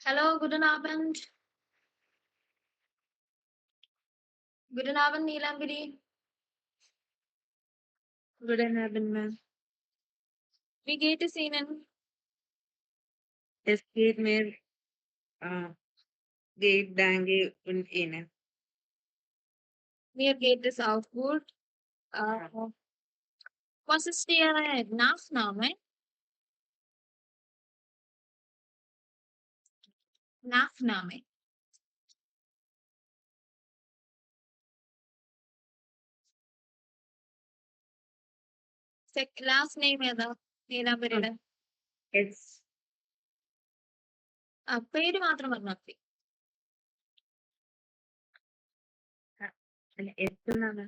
Hello, guten Abend. Guten Abend, Neelambiri. Guten Abend, ma'am. Wie geht es Ihnen? Es geht mir geht, danke und Ihnen. Mir geht es auch gut. Äh, was ist Ihr Nachname? Nachname. Last name ഏതാ നീലാംബരിയുടെ? It's പേര് മാത്രം പറഞ്ഞാൽ മതി. എത്തുന്നാണ്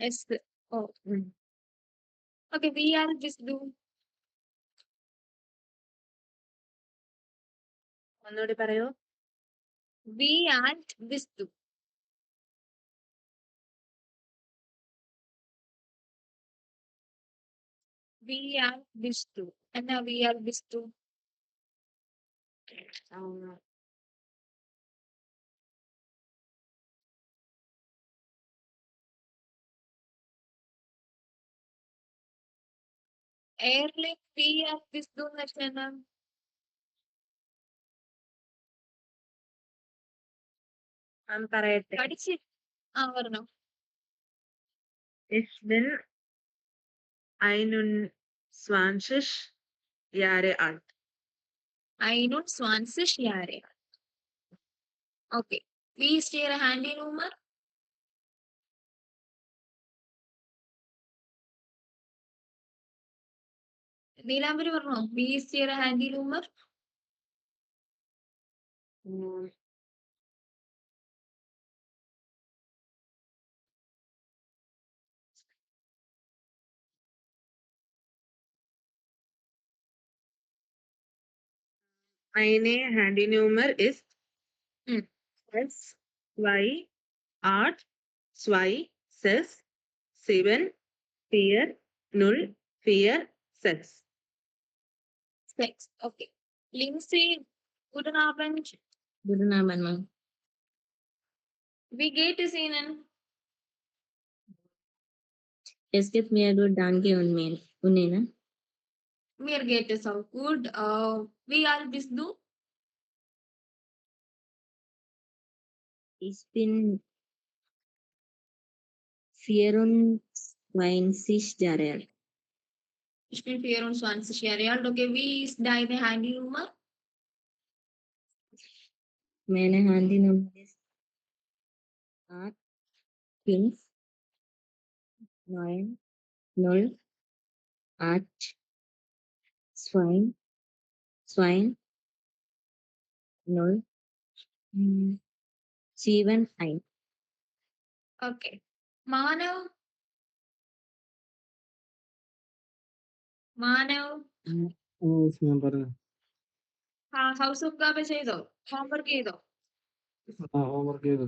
yes. Oh. Okay, വി ആർ ജിസ്ദു. ഒന്നുകൂടി പറയൂ. വി ആൻഡ് വിസ്തു. വി ആർ വിസ്തു. എന്നാ വി ആർ വിസ്തു? എയർലൈൻ വി ആർ വിസ്തു എന്ന് വെച്ചാൽ എന്നാ? പറയട്ടെ. പഠിച്ച് പറഞ്ഞോ. Ich bin 21 Jahre alt. 21 Jahre. Okay. Wie ist Ihre Handynummer? Neelambari പറഞ്ഞോ, വി ഈസ് യുവർ ഹാൻഡി നമ്പർ? Meine Handynummer ist ഉം. S2826740446. 6. Okay. Lindsay, guten Abend. Guten Abend, ma'am. Wie geht es Ihnen? Es geht mir gut, danke und Ihnen? Mir geht es auch gut. Wie alt bist du? Ich bin 24 Jahre alt. Ich bin 24 Jahre alt. Okay, wie ist deine Handynummer? Meine Handynummer ist 85982071. Okay. Manav? ഹൗസ് ഓഫ് ഗാബ ചെയ്തോ? Homework ചെയ്തോ? Homework ചെയ്തു.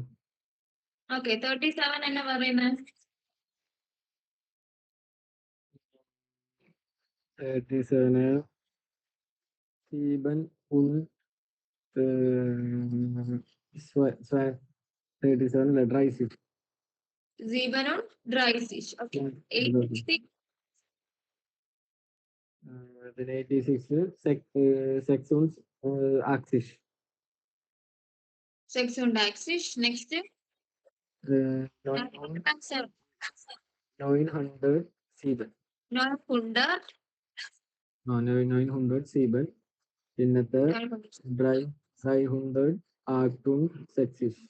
Okay, 37 എന്നാ പറയുന്നത്? 37 Sieben und 37 30. 37. Okay. 86. Then 86 Sections Axis. 686. Next. 907. 907. പിന്നത്തെ 360.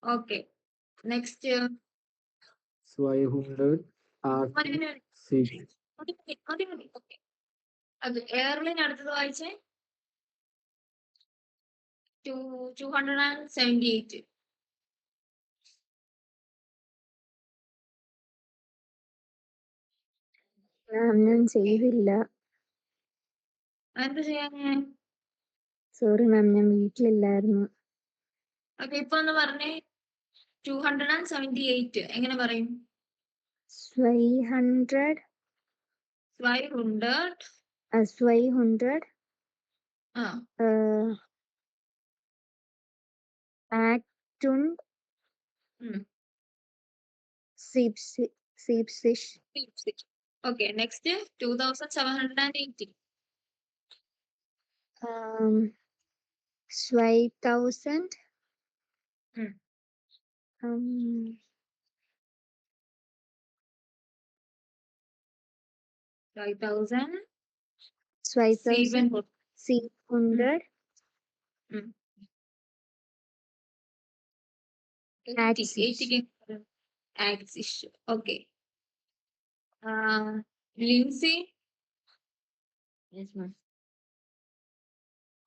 Okay. Next 206. മതി. ഓക്കെ. അത് എയർലൈൻ അടുത്തത് വായിച്ചേ. 278. ഞാൻ ചെയ്തില്ല. എന്ത് ചെയ്യാന്? സോറി മാം, ഞാൻ വീട്ടിലില്ലായിരുന്നു. ഓക്കെ, ഇപ്പൊ ഒന്ന് പറഞ്ഞേ. 278 എങ്ങനെ പറയും? 200. 200. ആ Actun ഉം. Siebsisch. ഓക്കെ നെക്സ്റ്റ് 2780 2000 ഉം. 5700 700 ആക്സിഷ് okay Lincy Yes, ma'am.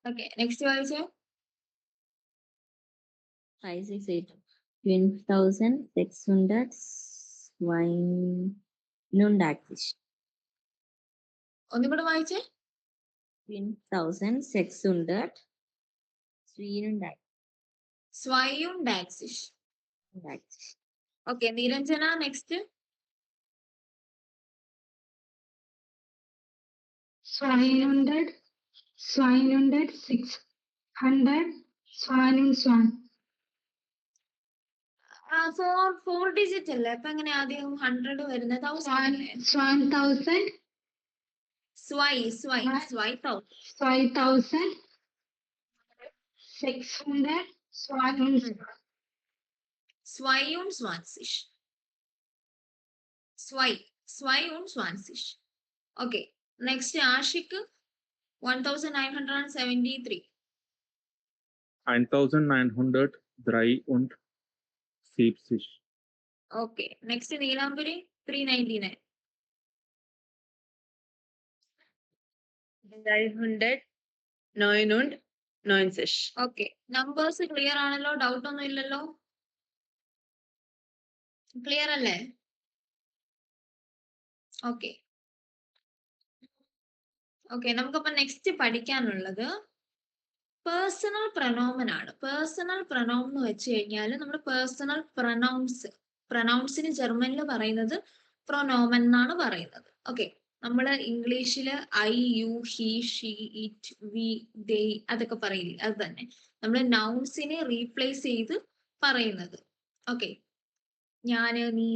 Okay next വായിച്ചോ 568. 20,600 Swinundaxish. ഒന്നും കൂടെ വായിച്ചേ 20,600 സ്വയം ഡാക്സിഷ് Swinundaxish. Okay Niranjana next 500, 600, swan. Four digit അല്ലേ അപ്പൊ എങ്ങനെ ആദ്യം 100 വരുന്നത് Swan 1000, സ്വൈ 5,000, 600, swan. സ്വയം സ്വാൻസിഷ് സ്വയം സ്വാൻസിഷ് okay next Ashiq 1973 1900 Drei und Siebzig. Okay next Neelambari 399 390. Okay numbers clear ആണല്ലോ ഡൗട്ട് ഒന്നും ഇല്ലല്ലോ ക്ലിയർ അല്ലേ ഓക്കെ നമുക്കപ്പോ നെക്സ്റ്റ് പഠിക്കാനുള്ളത് പേഴ്സണൽ പ്രൊനോമൻ ആണ് പേഴ്സണൽ പ്രൊനൗൺ എന്ന് വെച്ച് കഴിഞ്ഞാൽ നമ്മൾ പേഴ്സണൽ പ്രൊനൗൺസിന് ജർമ്മനിൽ പറയുന്നത് പ്രൊനോമൻ എന്നാണ് പറയുന്നത് ഓക്കെ നമ്മൾ ഇംഗ്ലീഷില് I U he she it we ദേ അതൊക്കെ പറയില്ലേ അത് തന്നെ നമ്മൾ നൗൺസിനെ റീപ്ലേസ് ചെയ്ത് പറയുന്നത് ഓക്കെ ഞാന് നീ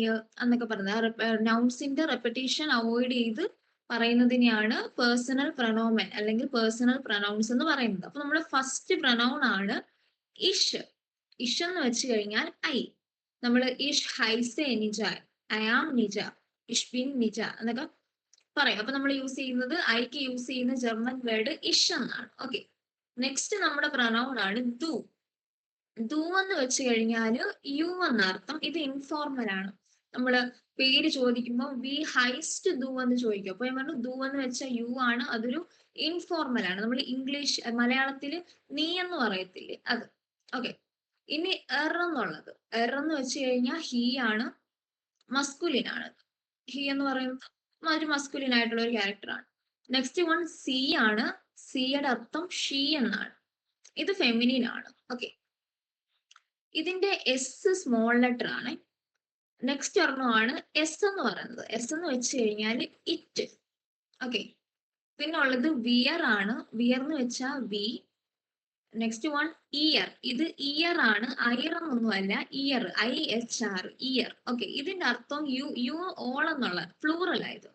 എന്നൊക്കെ പറയുന്നത് നൗൺസിന്റെ റെപ്പറ്റീഷൻ അവോയ്ഡ് ചെയ്ത് പറയുന്നതിനെയാണ് പേഴ്സണൽ പ്രൊനോമൻ അല്ലെങ്കിൽ പേഴ്സണൽ പ്രൊനൗൺസ് എന്ന് പറയുന്നത് അപ്പൊ നമ്മുടെ ഫസ്റ്റ് പ്രൊനൗൺ ആണ് ഇഷ് എന്ന് വെച്ച് കഴിഞ്ഞാൽ ഐ നമ്മൾ ഇഷ് ഹൈസെ നിജ ഐ ആം നിജ ഇഷ് ബിൻ നിജ എന്നൊക്കെ പറയും അപ്പൊ നമ്മൾ യൂസ് ചെയ്യുന്നത് ഐക്ക് യൂസ് ചെയ്യുന്ന ജർമ്മൻ വേർഡ് ഇഷ് എന്നാണ് ഓക്കെ നെക്സ്റ്റ് നമ്മുടെ പ്രൊനൗൺ ആണ് ദു എന്ന് വെച്ച് കഴിഞ്ഞാല് യു എന്ന അർത്ഥം ഇത് ഇൻഫോർമൽ ആണ് നമ്മള് പേര് ചോദിക്കുമ്പോൾ വി ഹൈസ്റ്റ് ദു എന്ന് ചോദിക്കും അപ്പൊ ഞാൻ പറഞ്ഞു ദു എന്ന് വെച്ചാൽ യു ആണ് അതൊരു ഇൻഫോർമൽ ആണ് നമ്മൾ ഇംഗ്ലീഷ് മലയാളത്തില് നീ എന്ന് പറയത്തില്ലേ അത് ഓക്കെ ഇനി എന്നുള്ളത് എന്ന് വെച്ച് കഴിഞ്ഞാൽ ഹീ ആണ് മസ്കുലിൻ ആണ് ഹി എന്ന് പറയുന്നത് ഒരു മസ്കുലിൻ ആയിട്ടുള്ള ഒരു ക്യാരക്ടർ ആണ് നെക്സ്റ്റ് വൺ സി ആണ് സിയുടെ അർത്ഥം ഷീ എന്നാണ് ഇത് ഫെമിനിൻ ആണ് ഓക്കെ ഇതിന്റെ എസ് സ്മോൾ ലെറ്റർ ആണ് നെക്സ്റ്റ് ഒരെണ്ണമാണ് എസ് എന്ന് പറയുന്നത് എസ് എന്ന് വെച്ച് കഴിഞ്ഞാൽ ഇറ്റ് ഓക്കെ പിന്നെ ഉള്ളത് വിയർ ആണ് വിയർ എന്ന് വെച്ചാൽ വി നെക്സ്റ്റ് വൺ ഇയർ ഇത് ഇയർ ആണ് അയർ എന്നൊന്നുമല്ല ഇയർ IHR ഇയർ ഓക്കെ ഇതിന്റെ അർത്ഥം യു ഓൾ എന്നുള്ള പ്ലൂറൽ ആയത്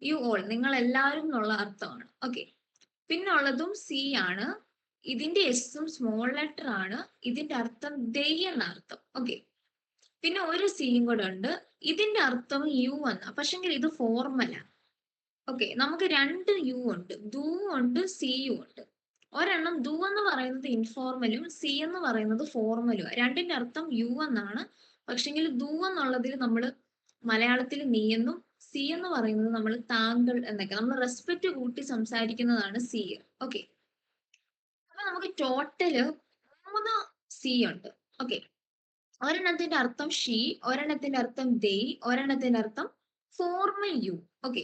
യു ഓൾ നിങ്ങൾ എല്ലാവരും എന്നുള്ള അർത്ഥമാണ് ഓക്കെ പിന്നെ ഉള്ളതും സി ആണ് ഇതിന്റെ എസും സ്മോൾ ലെറ്റർ ആണ് ഇതിന്റെ അർത്ഥം ദേ എന്ന അർത്ഥം ഓക്കെ പിന്നെ ഒരു സിയും കൂടെ ഉണ്ട് ഇതിന്റെ അർത്ഥം യു എന്ന പക്ഷെങ്കിൽ ഇത് ഫോർമലാണ് ഓക്കെ നമുക്ക് രണ്ട് യു ഉണ്ട് ദു ഉണ്ട് സിയും ഉണ്ട് ഒരെണ്ണം ദു എന്ന് പറയുന്നത് ഇൻഫോർമലും സി എന്ന് പറയുന്നത് ഫോർമലും രണ്ടിന്റെ അർത്ഥം യു എന്നാണ് പക്ഷെങ്കിൽ ദു എന്നുള്ളതിൽ നമ്മൾ മലയാളത്തിൽ നീ എന്നും സി എന്ന് പറയുന്നത് നമ്മൾ താങ്കൾ എന്നൊക്കെ നമ്മൾ റെസ്പെക്ട് കൂട്ടി സംസാരിക്കുന്നതാണ് സി ഓക്കെ അപ്പൊ നമുക്ക് ടോട്ടല് 3 സി ഉണ്ട് ഓക്കെ ഒരെണ്ണത്തിന്റെ അർത്ഥം ഷീ ഒരെണ്ണത്തിന്റെ അർത്ഥം ദേ ഒരെണ്ണത്തിന്റെ അർത്ഥം ഫോർമൽ യു ഓക്കെ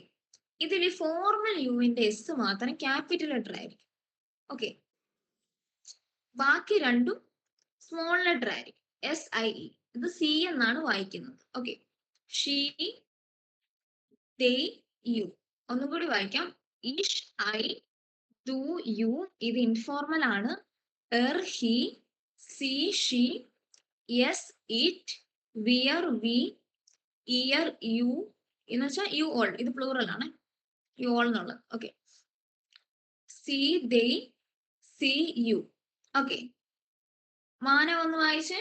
ഇതിൽ ഫോർമൽ യുവിന്റെ എസ് മാത്രം ക്യാപിറ്റൽ ലെറ്റർ ആയിരിക്കും ഓക്കെ ബാക്കി രണ്ടും സ്മോൾ ലെറ്റർ ആയിരിക്കും SIE ഇത് സി എന്നാണ് വായിക്കുന്നത് ഓക്കെ ഷീ ദേ യു ഒന്നും കൂടി വായിക്കാം ഇഷ് ഐ ഡു യു ഇത് ഇൻഫോർമൽ ആണ്. എർ ഹി സി ഷി എസ് ഇറ്റ് വിയർ വി ഇയർ യു എന്ന് വെച്ചാൽ യു ഓൾ ഇത് പ്ലൂറൽ ആണ്. യു ഓൾ എന്നുള്ളത്. ഓക്കെ. സി ദേ സി യു. ഓക്കെ. മാനവ് ഒന്ന് വായിച്ചേ.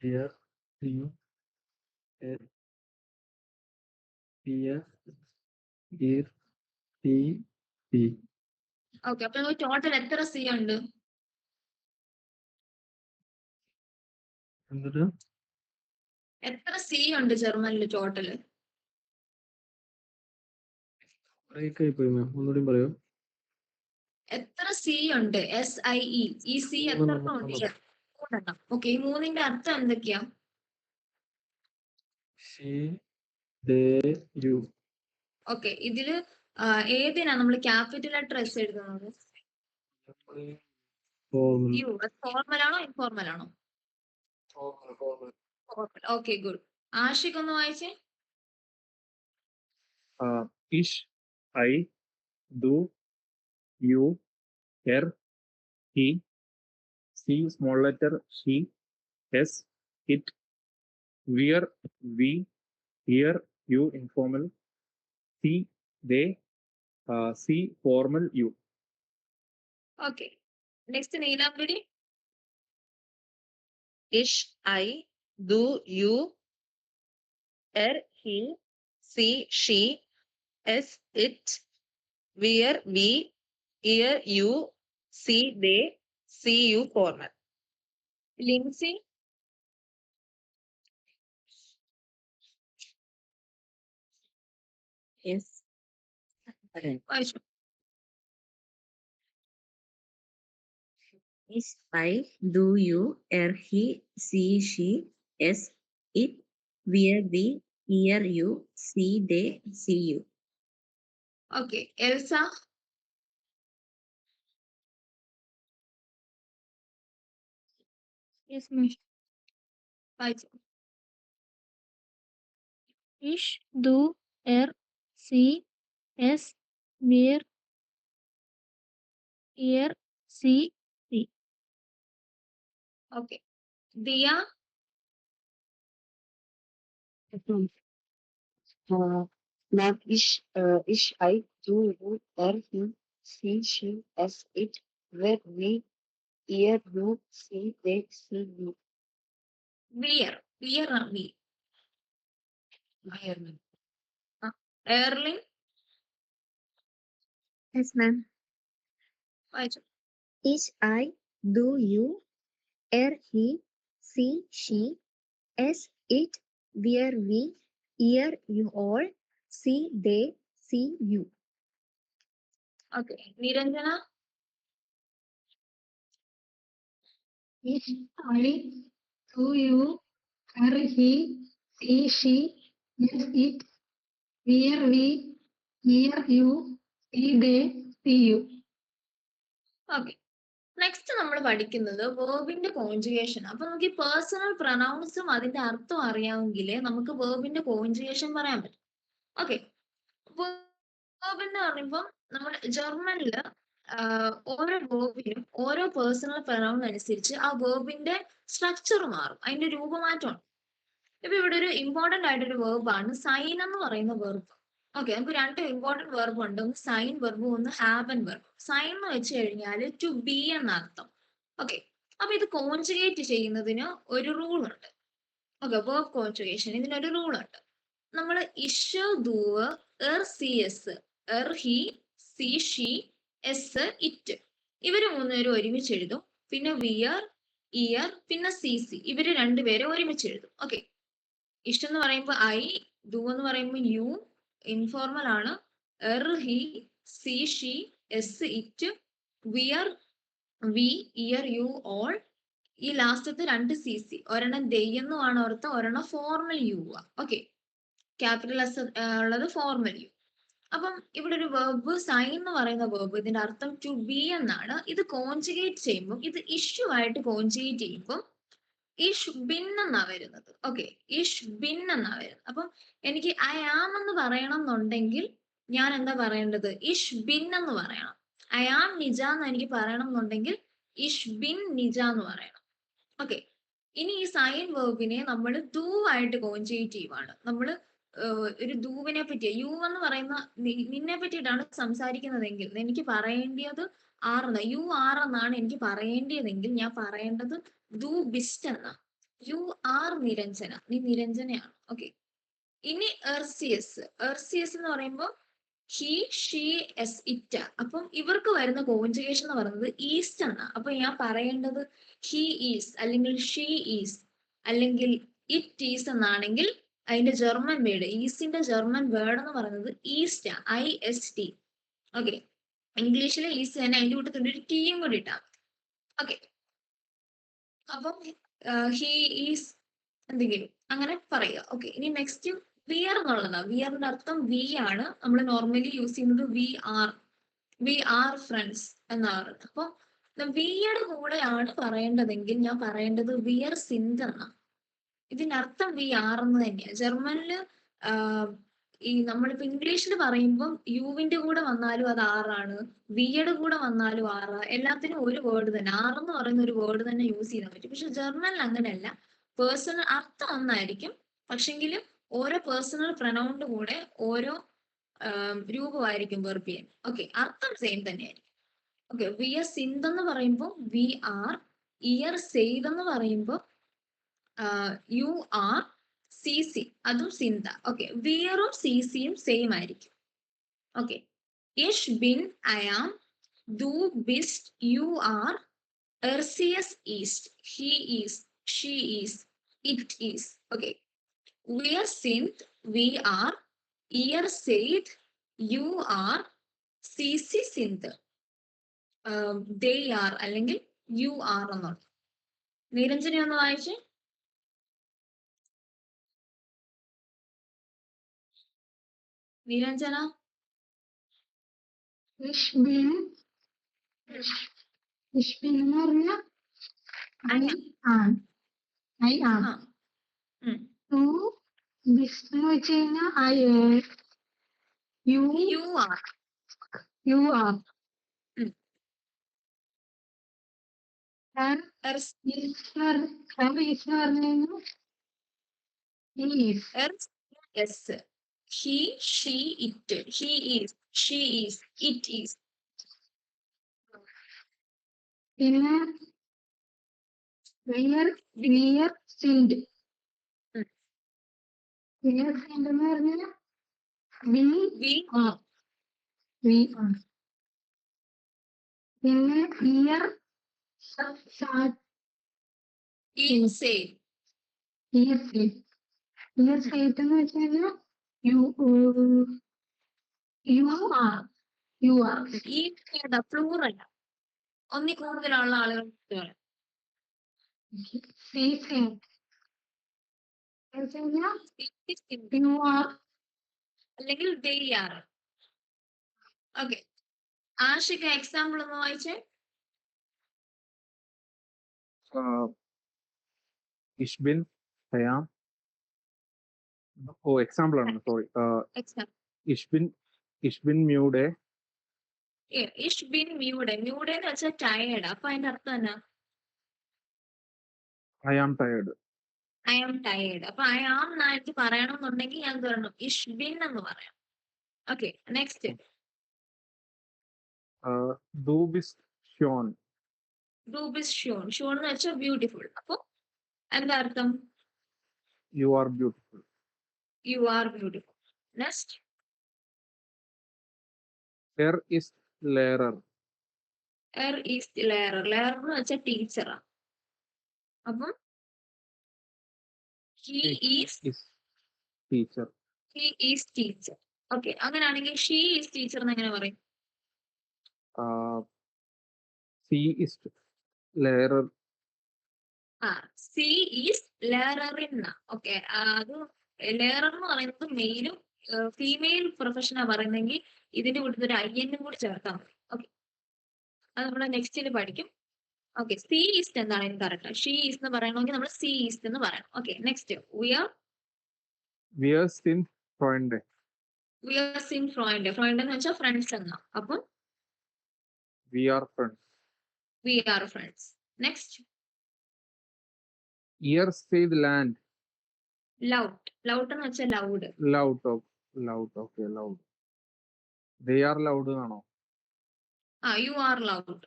Here, you, here, here, T, T. Okay. അപ്പൊ ടോട്ടൽ എത്ര സി ഉണ്ട്? എന്നിട്ട് എത്ര സി ഉണ്ട് ജർമ്മനിൽ ടോട്ടല്? ബ്രേക്ക് ആയി പോയി മാം, ഒന്നുകൂടി പറയോ? എത്ര സി ഉണ്ട്? SIE ഈ സി എത്ര ഉണ്ട്? മൂന്നെണ്ണം. ഓക്കെ. ഈ മൂന്നിന്റെ അർത്ഥം എന്തൊക്കെയാ? She, they, you. ഓക്കെ. ഇതില് ഏതിനാ നമ്മൾ ക്യാപിറ്റൽ ലെറ്റർ എസ് എഴുതുന്നത്? Formal. യു. ഫോർമൽ ആണോ ഇൻഫോർമൽ ആണോ? Formal. Formal. Okay, good. Ashiq ഒന്ന് വായിച്ചേ. Ish, I, do, you, her, he, C small letter, she, S, it, where, we, here, you informal, C, they, C formal, you. Okay. Next Neelambari. Ish, I, do, you, er, he, she, she, s, it, where, we, ear, you, see, they, see, you formal. Lincy. Yes. വായിച്ചു. Is, I, do, you, er, he, see, she, s, it, where, we, hear, you, see, they, see, you. Okay. Elsa. Yes, ma'am. വായിച്ചു. Ish, do, er, see, s, where, ear, see. Okay. Diya. Ma'am, ish, I, do, you, er, he, she, she, s, it, where, we, ear, you, see, they, see, you. വിയർ. വിയർ ആണ് we. Where, ma'am? എർലിൻ. Yes, ma'am. വായിച്ചു. Ish, I, do, you, er, he, see, she, s, it, where, we, ear, you all, see, they, see, you. Okay. Niranjana. Ish, I, do, you, her, he, she, she, yes, it, where, we, hear, you, see, they, see, you. Okay. Next നമ്മൾ പഠിക്കുന്നത് വേർബിന്റെ conjugation. അപ്പൊ നമുക്ക് ഈ personal പ്രൊനൗൺസും അതിന്റെ അർത്ഥം അറിയാമെങ്കിലേ നമുക്ക് വേർബിന്റെ conjugation പറയാൻ പറ്റും. ഓക്കെ. വേർബ് എന്ന് പറയുമ്പോൾ നമ്മൾ ജർമ്മനില് ഓരോ വേർബിനും ഓരോ പേഴ്സണൽ പ്രൊനൗൺ അനുസരിച്ച് ആ വേർബിന്റെ സ്ട്രക്ചർ മാറും, അതിന്റെ രൂപമാറ്റമാണ്. ഇപ്പൊ ഇവിടെ ഒരു ഇമ്പോർട്ടന്റ് ആയിട്ടൊരു വേർബാണ് സൈൻ എന്ന് പറയുന്ന വേർബ്. ഓക്കെ. നമുക്ക് രണ്ട് ഇമ്പോർട്ടന്റ് വെർബ് ഉണ്ട്, ഒന്ന് സൈൻ വെർബും ഒന്ന് ഹാവൻ വെർബും. സൈൻ എന്ന് വെച്ച് കഴിഞ്ഞാൽ ടു ബി എന്ന അർത്ഥം. ഓക്കെ. അപ്പൊ ഇത് കോൺജുഗേറ്റ് ചെയ്യുന്നതിന് ഒരു റൂൾ ഉണ്ട്. ഓക്കെ. വേർബ് കോൺജുഗേഷൻ ഇതിനൊരു റൂൾ ഉണ്ട്. നമ്മൾ ഇഷ്, ദൂവ്, എർ, സി, എസ്, എർ, ഹി, സി, ഷി, എസ്, ഇറ്റ് ഇവര് മൂന്നുപേരും ഒരുമിച്ച് എഴുതും. പിന്നെ വിയർ, ഇയർ, പിന്നെ സി, സി ഇവര് രണ്ടുപേരെ ഒരുമിച്ച് എഴുതും. ഓക്കെ. ഇഷ് എന്ന് പറയുമ്പോൾ ഐ, ദൂ എന്ന് പറയുമ്പോൾ യു ഇൻഫോർമൽ ആണ്, എർ, ഹി, സി, ഷി, എസ്, ഇറ്റ്, വിയർ, വി, ഇയർ, യു, ഓൾ. ഈ ലാസ്റ്റത്തെ രണ്ട് സി, സി ഒരെണ്ണം ദെയ്യെന്നുമാണ് ഓർത്ത്, ഒരെണ്ണം ഫോർമൽ യു ആ. ഓക്കെ. ക്യാപിറ്റൽ എസ് ഉള്ളത് ഫോർമൽ യു. അപ്പം ഇവിടെ ഒരു വെർബ് സൈൻ എന്ന് പറയുന്ന വെർബ് ഇതിന്റെ അർത്ഥം ടു ബി എന്നാണ്. ഇത് കോൺജുഗേറ്റ് ചെയ്യുമ്പോൾ ഇത് ഇഷ്യൂ ആയിട്ട് കോൺജുഗേറ്റ് ചെയ്യുമ്പോൾ ഇഷ് ബിൻ എന്നാ വരുന്നത്. ഓക്കെ, ഇഷ് ബിൻ എന്നാ വരുന്നത്. അപ്പം എനിക്ക് ഐ ആം എന്ന് പറയണം എന്നുണ്ടെങ്കിൽ ഞാൻ എന്താ പറയേണ്ടത്? ഇഷ് ബിൻ എന്ന് പറയണം. ഐ ആം നിജ എന്ന് എനിക്ക് പറയണം എന്നുണ്ടെങ്കിൽ ഇഷ് ബിൻ നിജ എന്ന് പറയണം. ഓക്കെ, ഇനി ഈ സൈൻ വേർബിനെ നമ്മൾ ദൂ ആയിട്ട് കോൺജുഗേറ്റ് ആണ്. നമ്മൾ ഒരു ദൂവിനെ പറ്റി, യു എന്ന് പറയുന്ന നിന്നെ പറ്റിയിട്ടാണ് സംസാരിക്കുന്നതെങ്കിൽ എനിക്ക് പറയേണ്ടത് ആർ എന്ന, യു ആർ എന്നാണ് എനിക്ക് പറയേണ്ടതെങ്കിൽ ഞാൻ പറയേണ്ടത് ദു ബിസ്റ്റ് എന്ന. യു ആർ നിരഞ്ജന, നീ നിരഞ്ജനയാണ്. ഓക്കെ, ഇനി എർസിയസ്. എർസിയസ് എന്ന് പറയുമ്പോൾ ഹി, ഷീ, എസ്, ഇറ്റ്. അപ്പം ഇവർക്ക് വരുന്ന കോൺജുഗേഷൻ എന്ന് പറയുന്നത് ഈസ്റ്റ് ആണ്. അപ്പൊ ഞാൻ പറയേണ്ടത് ഹി ഈസ് അല്ലെങ്കിൽ ഷീ ഈസ് അല്ലെങ്കിൽ ഇറ്റ് ഈസ് എന്നാണെങ്കിൽ അതിന്റെ ജർമ്മൻ വേർഡ്, ഈസ്റ്റിന്റെ ജർമ്മൻ വേർഡ് എന്ന് പറയുന്നത് ഈസ്റ്റ്, IST. ഓക്കെ, ഇംഗ്ലീഷിലെ ഈസ്റ്റ് തന്നെ അതിന്റെ കൂട്ടത്തിൽ ഒരു ടീയും കൂടി ഇട്ടാൽ. ഓക്കെ, അപ്പം ഹി ഈസ് എന്തെങ്കിലും അങ്ങനെ പറയുക. ഓക്കെ, ഇനി നെക്സ്റ്റ് വിയർ എന്നുള്ളതാണ്. വിയറിന്റെ അർത്ഥം വി ആണ്. നമ്മൾ നോർമലി യൂസ് ചെയ്യുന്നത് വി ആർ ഫ്രണ്ട്സ് എന്നാണ്. അപ്പൊ വിയുടെ കൂടെയാണ് പറയേണ്ടതെങ്കിൽ ഞാൻ പറയേണ്ടത് വിയർ സിന്ത് എന്നാണ്. ഇതിന്റെ അർത്ഥം വി ആർ എന്ന് തന്നെയാണ്. ജർമ്മനില് ഈ നമ്മളിപ്പോ ഇംഗ്ലീഷിൽ പറയുമ്പോൾ യുവിന്റെ കൂടെ വന്നാലും അത് ആറാണ്, വിയുടെ കൂടെ വന്നാലും ആറ്, എല്ലാത്തിനും ഒരു വേർഡ് തന്നെ, ആറെന്ന് പറയുന്ന ഒരു വേർഡ് തന്നെ യൂസ് ചെയ്യാൻ പറ്റും. പക്ഷെ ജർമ്മനിൽ അങ്ങനെയല്ല. പേഴ്സണൽ അർത്ഥം ഒന്നായിരിക്കും, പക്ഷെങ്കിലും ഓരോ പേഴ്സണൽ പ്രൊനൗണിന്റെ കൂടെ ഓരോ രൂപമായിരിക്കും വെർബ് ചെയ്യാൻ. ഓക്കെ, അർത്ഥം സെയിം തന്നെയായിരിക്കും. ഓക്കെ, വിയർ സിന്ത് എന്ന് പറയുമ്പോൾ വി ആർ, ഇയർ സെയ്ത് എന്ന് പറയുമ്പോൾ യു ആർ, സി സി അതും സിന്ത. ഓക്കെ, വിയറും സി സിയും സെയിം ആയിരിക്കും. ഓക്കെ, ഇഷ് ബിൻ ഐ ആം, ദു ബിസ്റ്റ് യു ആർ, എർസിയസ് ഈസ്റ്റ് he is, she is, it is. Okay, വിയർ സിന്ത് വി ആർ, ഇയർ സെയ്ത് യു ആർ, സി സി സിന്ത് ദേ ആർ അല്ലെങ്കിൽ യു ആർ എന്നുള്ളത്. നിരഞ്ജന ഒന്ന് വായിച്ചേ. നിരഞ്ജന. ഇഷ് ബിൻ എന്ന് പറഞ്ഞാൽ ഐ ആം. ആ, ടു ബിസ്റ്റ് എന്ന് വെച്ച് കഴിഞ്ഞാൽ you you are. You are. എസ്, he, she, it. He is, she is, it is. പിന്നെ വിയർ സിൻഡ്. വിയർ സിൻഡ് എന്ന് പറഞ്ഞാൽ വി ആർ. പിന്നെ ഇയർ സെയിം. ഇയർ സേറ്റ് എന്ന് വെച്ച് കഴിഞ്ഞാൽ യു ആർ. ഈ പ്ലൂറൽ ഒന്നി കൂടുതലുള്ള ആളുകൾ യു ആർ അല്ലെങ്കിൽ they are. Okay, Ashika example ഒന്ന് വായിച്ചേ. ഇഷ് ബിൻ ഐ ആം. ഓ, എക്സാമ്പിൾ ആണ്, സോറി. എക്സാമ്പിൾ ഇഷ് ബിൻ മ്യൂഡേ. ഇഷ് ബിൻ മ്യൂഡേ. മ്യൂഡേ എന്ന് വെച്ചാൽ ടയേർഡ്. അപ്പൊ അതിന്റെ അർത്ഥം എന്നാ? I am tired. I am tired. അപ്പൊ ഐ ആം എന്നാ എനിക്ക് പറയണമെന്നുണ്ടെങ്കിൽ ഞാൻ പറയണം ഇഷ് ബിൻ എന്ന് പറയാം. Okay, next. ദു ബിസ്റ്റ് ഷ്യോൺ. ഡു ബിസ് ഷോൺ. ഷോൺ എന്ന് വെച്ചാൽ ബ്യൂട്ടിഫുൾ. അപ്പൊ എന്താ അർത്ഥം? You are beautiful. You are beautiful. Next. എർ ഇസ് ലേറർ. എർ ഈസ് ലേറർ. ലേറർ എന്ന് വെച്ചാൽ ടീച്ചറാ. അപ്പം he is teacher. He is teacher. Okay, അങ്ങനെയാണെങ്കിൽ ഷീ ഈസ് ടീച്ചർ എന്ന് എങ്ങനെ പറയും? സി ഇസ് ലേറർ. സി ഈസ് ലേററിൻ. ഓക്കെ, അത് ലേറർ എന്ന് പറയുന്നത് മെയിലും ഫീമെയിൽ പ്രൊഫഷനാ പറയുന്നെങ്കിൽ ഇതിന്റെ കൂട്ടത്തിൽ ഒരു IN കൂടി ചേർത്താൽ മതി. ഓക്കെ, അത് നമ്മൾ നെക്സ്റ്റിൽ പഠിക്കും. ഓക്കെ, സീ ഈസ്റ്റ് എന്താണ് കറക്റ്റ്? ഷീ ഈസ്റ്റ് എന്ന് പറയണമെങ്കിൽ നമ്മൾ സീ ഈസ്റ്റ് എന്ന് പറയണം. Okay, next We are in Freunde. വി ആർ സിൻ ഫ്രോയിൻഡ്. ഫ്രോയിൻഡ് എന്ന് വെച്ചാൽ ഫ്രണ്ട്സ് എന്ന. അപ്പം We are friends. We are friends. Next Ihr seid Land. ലൗട്ട്. ലൗട്ട് എന്ന് വെച്ചാൽ loud. Loud. Okay, loud. They are loud ആണോ? You are loud.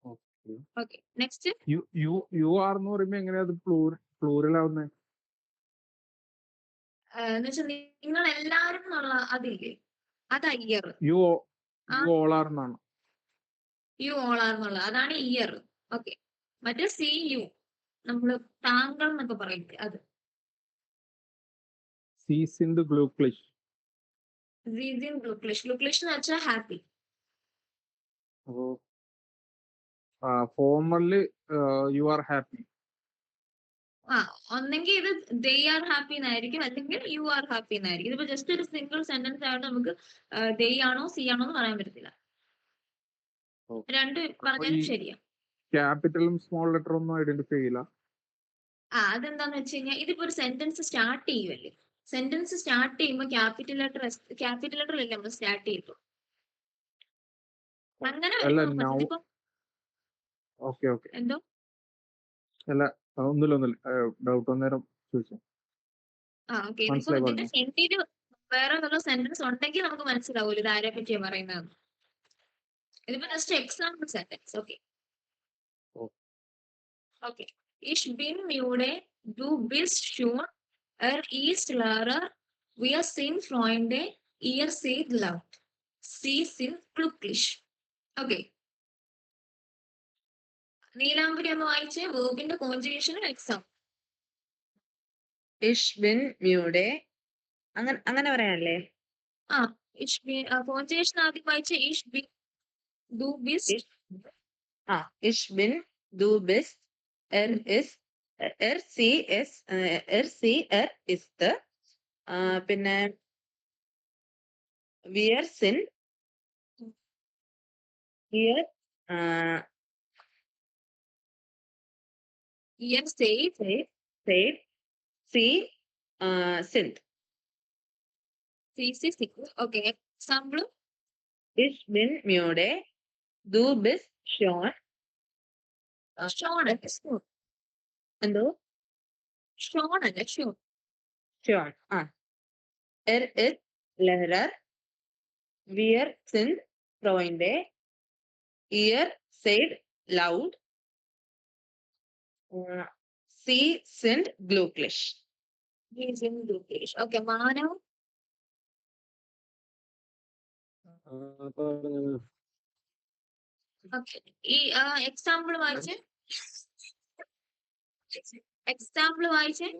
Okay. Okay, next You are എന്ന് പറയുമ്പോ എങ്ങനെയാ അത് പ്ലൂറൽ ആവുന്നത്? എന്ന് വെച്ചാൽ നിങ്ങൾ എല്ലാവരും എന്നുള്ള അതില്ലേ, അത് ഇയർ. You all are എന്നാണ്. യു ഓൾ ആർ എന്നുള്ളത് അതാണ് ഇയർ. ഓക്കെ, മറ്റേ സി യു നമ്മള് താങ്കൾ എന്നൊക്കെ പറയില്ലേ, അത്. Sie sind glücklich. ഗ്ലൂക്ലിഷ്. ഗ്ലൂക്ലിഷ് എന്ന് വെച്ചാൽ ഹാപ്പി. അപ്പോ ഫോർമലി you are happy. ഒന്നെങ്കിൽ ഇത് ദേ ആർ ഹാപ്പി എന്നായിരിക്കും, അല്ലെങ്കിൽ യു ആർ ഹാപ്പി എന്നായിരിക്കും. ഇതിപ്പോ ജസ്റ്റ് ഒരു സിംഗിൾ സെന്റൻസ് ആയിട്ട് നമുക്ക് ദേ ആണോ സി ആണോ എന്ന് പറയാൻ പറ്റത്തില്ല. രണ്ട് പറഞ്ഞാലും ഈ- ശരിയാ. ക്യാപിറ്റലും സ്മോൾ ലെറ്റർ ഒന്നും ഐഡന്റിഫൈ ചെയ്യില്ല. അതെന്താന്ന് വെച്ച് കഴിഞ്ഞാൽ ഇതിപ്പോ ഒരു സെന്റൻസ് സ്റ്റാർട്ട് ചെയ്യുമല്ലേ. സെന്റൻസ് സ്റ്റാർട്ട് ചെയ്യുമ്പോൾ ക്യാപിറ്റൽ ലെറ്റർ അല്ലേ നമ്മൾ സ്റ്റാർട്ട് ചെയ്തു. അങ്ങനെ അല്ല, വരുമ്പോ now- ഇതിപ്പം ഓക്കെ എന്തോ അല്ല ഒന്നുമില്ല ഡൗട്ട് അന്നേരം ചോദിച്ചു. ഓക്കെ. മനസ്സിലായി ഇതിപ്പോ ഇതിന്റെ ഫ്രണ്ടില് വേറെ വല്ല സെന്റൻസ് ഉണ്ടെങ്കിൽ നമുക്ക് മനസ്സിലാവൂല ഇത് ആരെ പറ്റിയാ പറയുന്നത്. ഇതിപ്പോ ജസ്റ്റ് എക്സാമ്പിൾ സെന്റൻസ്. ഓക്കെ ഓ. Okay, ich bin müde, du bist schon, ist Lehrer, wir sind Freunde, ihr seid laut, sie sind glücklich. Okay, Neelambari ഒന്ന് വായിച്ചേ വേർബിന്റെ കോൺജുഗേഷനും എക്സാം. Ich bin müde. അങ്ങനെ പറയാനല്ലേ? ich bin കോൺജുഗേഷൻ ആദ്യം വായിച്ചേ. ich bin, du bist, Ich bin, du bist, ist, sie ist, പിന്നെ wir sind, ihr, ihr seid, seid, sie, sind. sie sind. Okay, example Ich bin müde, du bist schon, ഷോൺ അല്ലേ, എന്തോ ഷോൺ അല്ലേ, ഷോൺ. schon. Ist Lehrer, wir sind Freunde, ihr seid laut, sie sind glücklich. Okay, Manav. Okay, ഈ example വായിച്ചേ. Example വായിച്ചേ.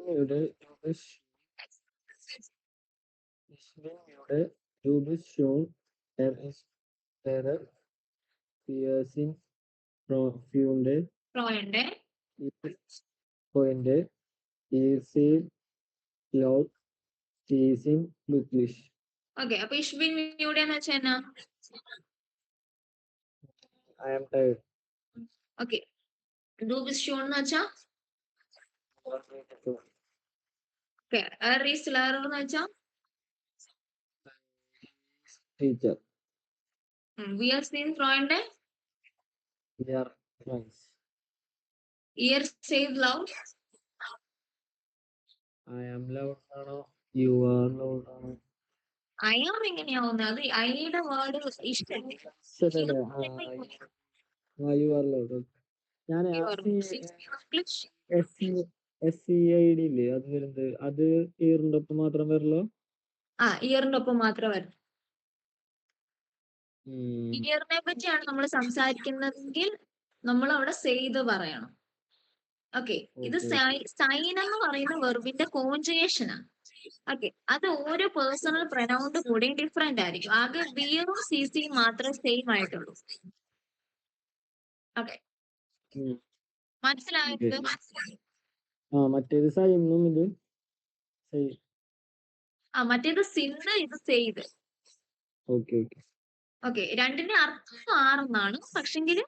Du bist schon, ist Lehrer, wir sind Freunde, ഫ്രോയിന്റെ. Freunde, ihr seid laut, sie sind glücklich. Okay, അപ്പൊ ഇഷ്ബിൻ മ്യൂടെ എന്ന് വെച്ചാൽ എന്നാ? I am tired. ഓക്കെ, ഡു ബിസ് ഷോൺ എന്ന് വെച്ചാ? ഓക്കെ, റീസ് ലെറർ എന്ന് വെച്ചാ? Teacher, വി ആർ സീൻ ഫ്രോയിന്റെ. we are friends. ഇയർ സേവ് ലൗഡ്. I am loud ആണോ you are loud ആണോ? അയാം എങ്ങനെയാവുന്നത്? അത് അയുടെ വേർഡ് ഇഷ്ടല്ലേ? ശരിയല്ലേ? you are loud. ഞാൻ SCID ഇല്ലേ അത് വരുന്നത്, അത് ഇയറിന്റെ ഒപ്പം മാത്രം വരല്ലോ. ഇയറിന്റെ ഒപ്പം മാത്രം വരും. ഇയറിനെ പറ്റിയാണ് നമ്മൾ സംസാരിക്കുന്നതെങ്കിൽ നമ്മൾ അവിടെ സെയ്ത് പറയണം. ഓക്കെ, ഇത് സൈൻ എന്ന് പറയുന്ന വെർബിന്റെ കോൺജുഗേഷനാണ്. ഓക്കെ, അത് ഓരോ പേഴ്സണൽ പ്രൊനൗണ്ട് കൂടെ ഡിഫറെന്റ് ആയിരിക്കും. ആകെ ബിയറും സിസിയും മാത്രമേ സെയിം ആയിട്ടുള്ളൂ. ഓക്കെ, മനസ്സിലായത്? മറ്റേത് സൈനും ഇത് മറ്റേത് സിന്ന്, ഇത് സെയ്ത്. ഓക്കെ ഓക്കെ, രണ്ടിന്റെ അർത്ഥം മാറുന്നതാണ്. പക്ഷെങ്കിൽ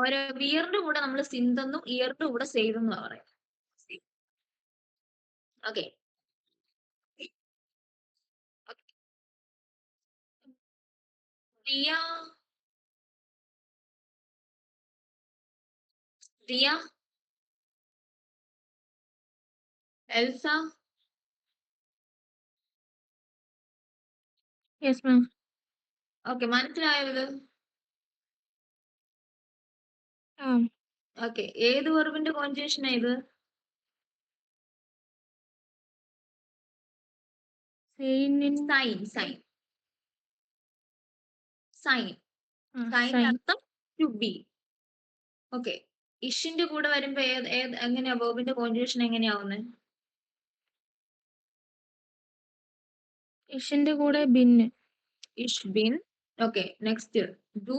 ഒരു വിയറിന്റെ കൂടെ നമ്മൾ സിന്തെന്നും ഇയറിന്റെ കൂടെ സെയ്തെന്നും പറയാം. Okay. Diya Diya Elsa yes ma'am. Okay, മനസ്സിലായോ ഇത്? ആ ഓക്കെ, ഏത് വെർബിന്റെ കോൺജുഗേഷനാ ഇത്? സെയിൻ സൈൻ സൈൻ സൈൻ സൈൻ സൈൻ അർത്ഥം ടു ബി. ഓക്കെ, ഇഷിന്റെ കൂടെ വരുമ്പോ എങ്ങനെയാ വെർബിന്റെ കോൺജുഗേഷൻ എങ്ങനെയാവുന്നത്? ഇഷിന്റെ കൂടെ ബിന്ന്. ഇഷ് ബിൻ. ഓക്കെ, നെക്സ്റ്റ് ഡു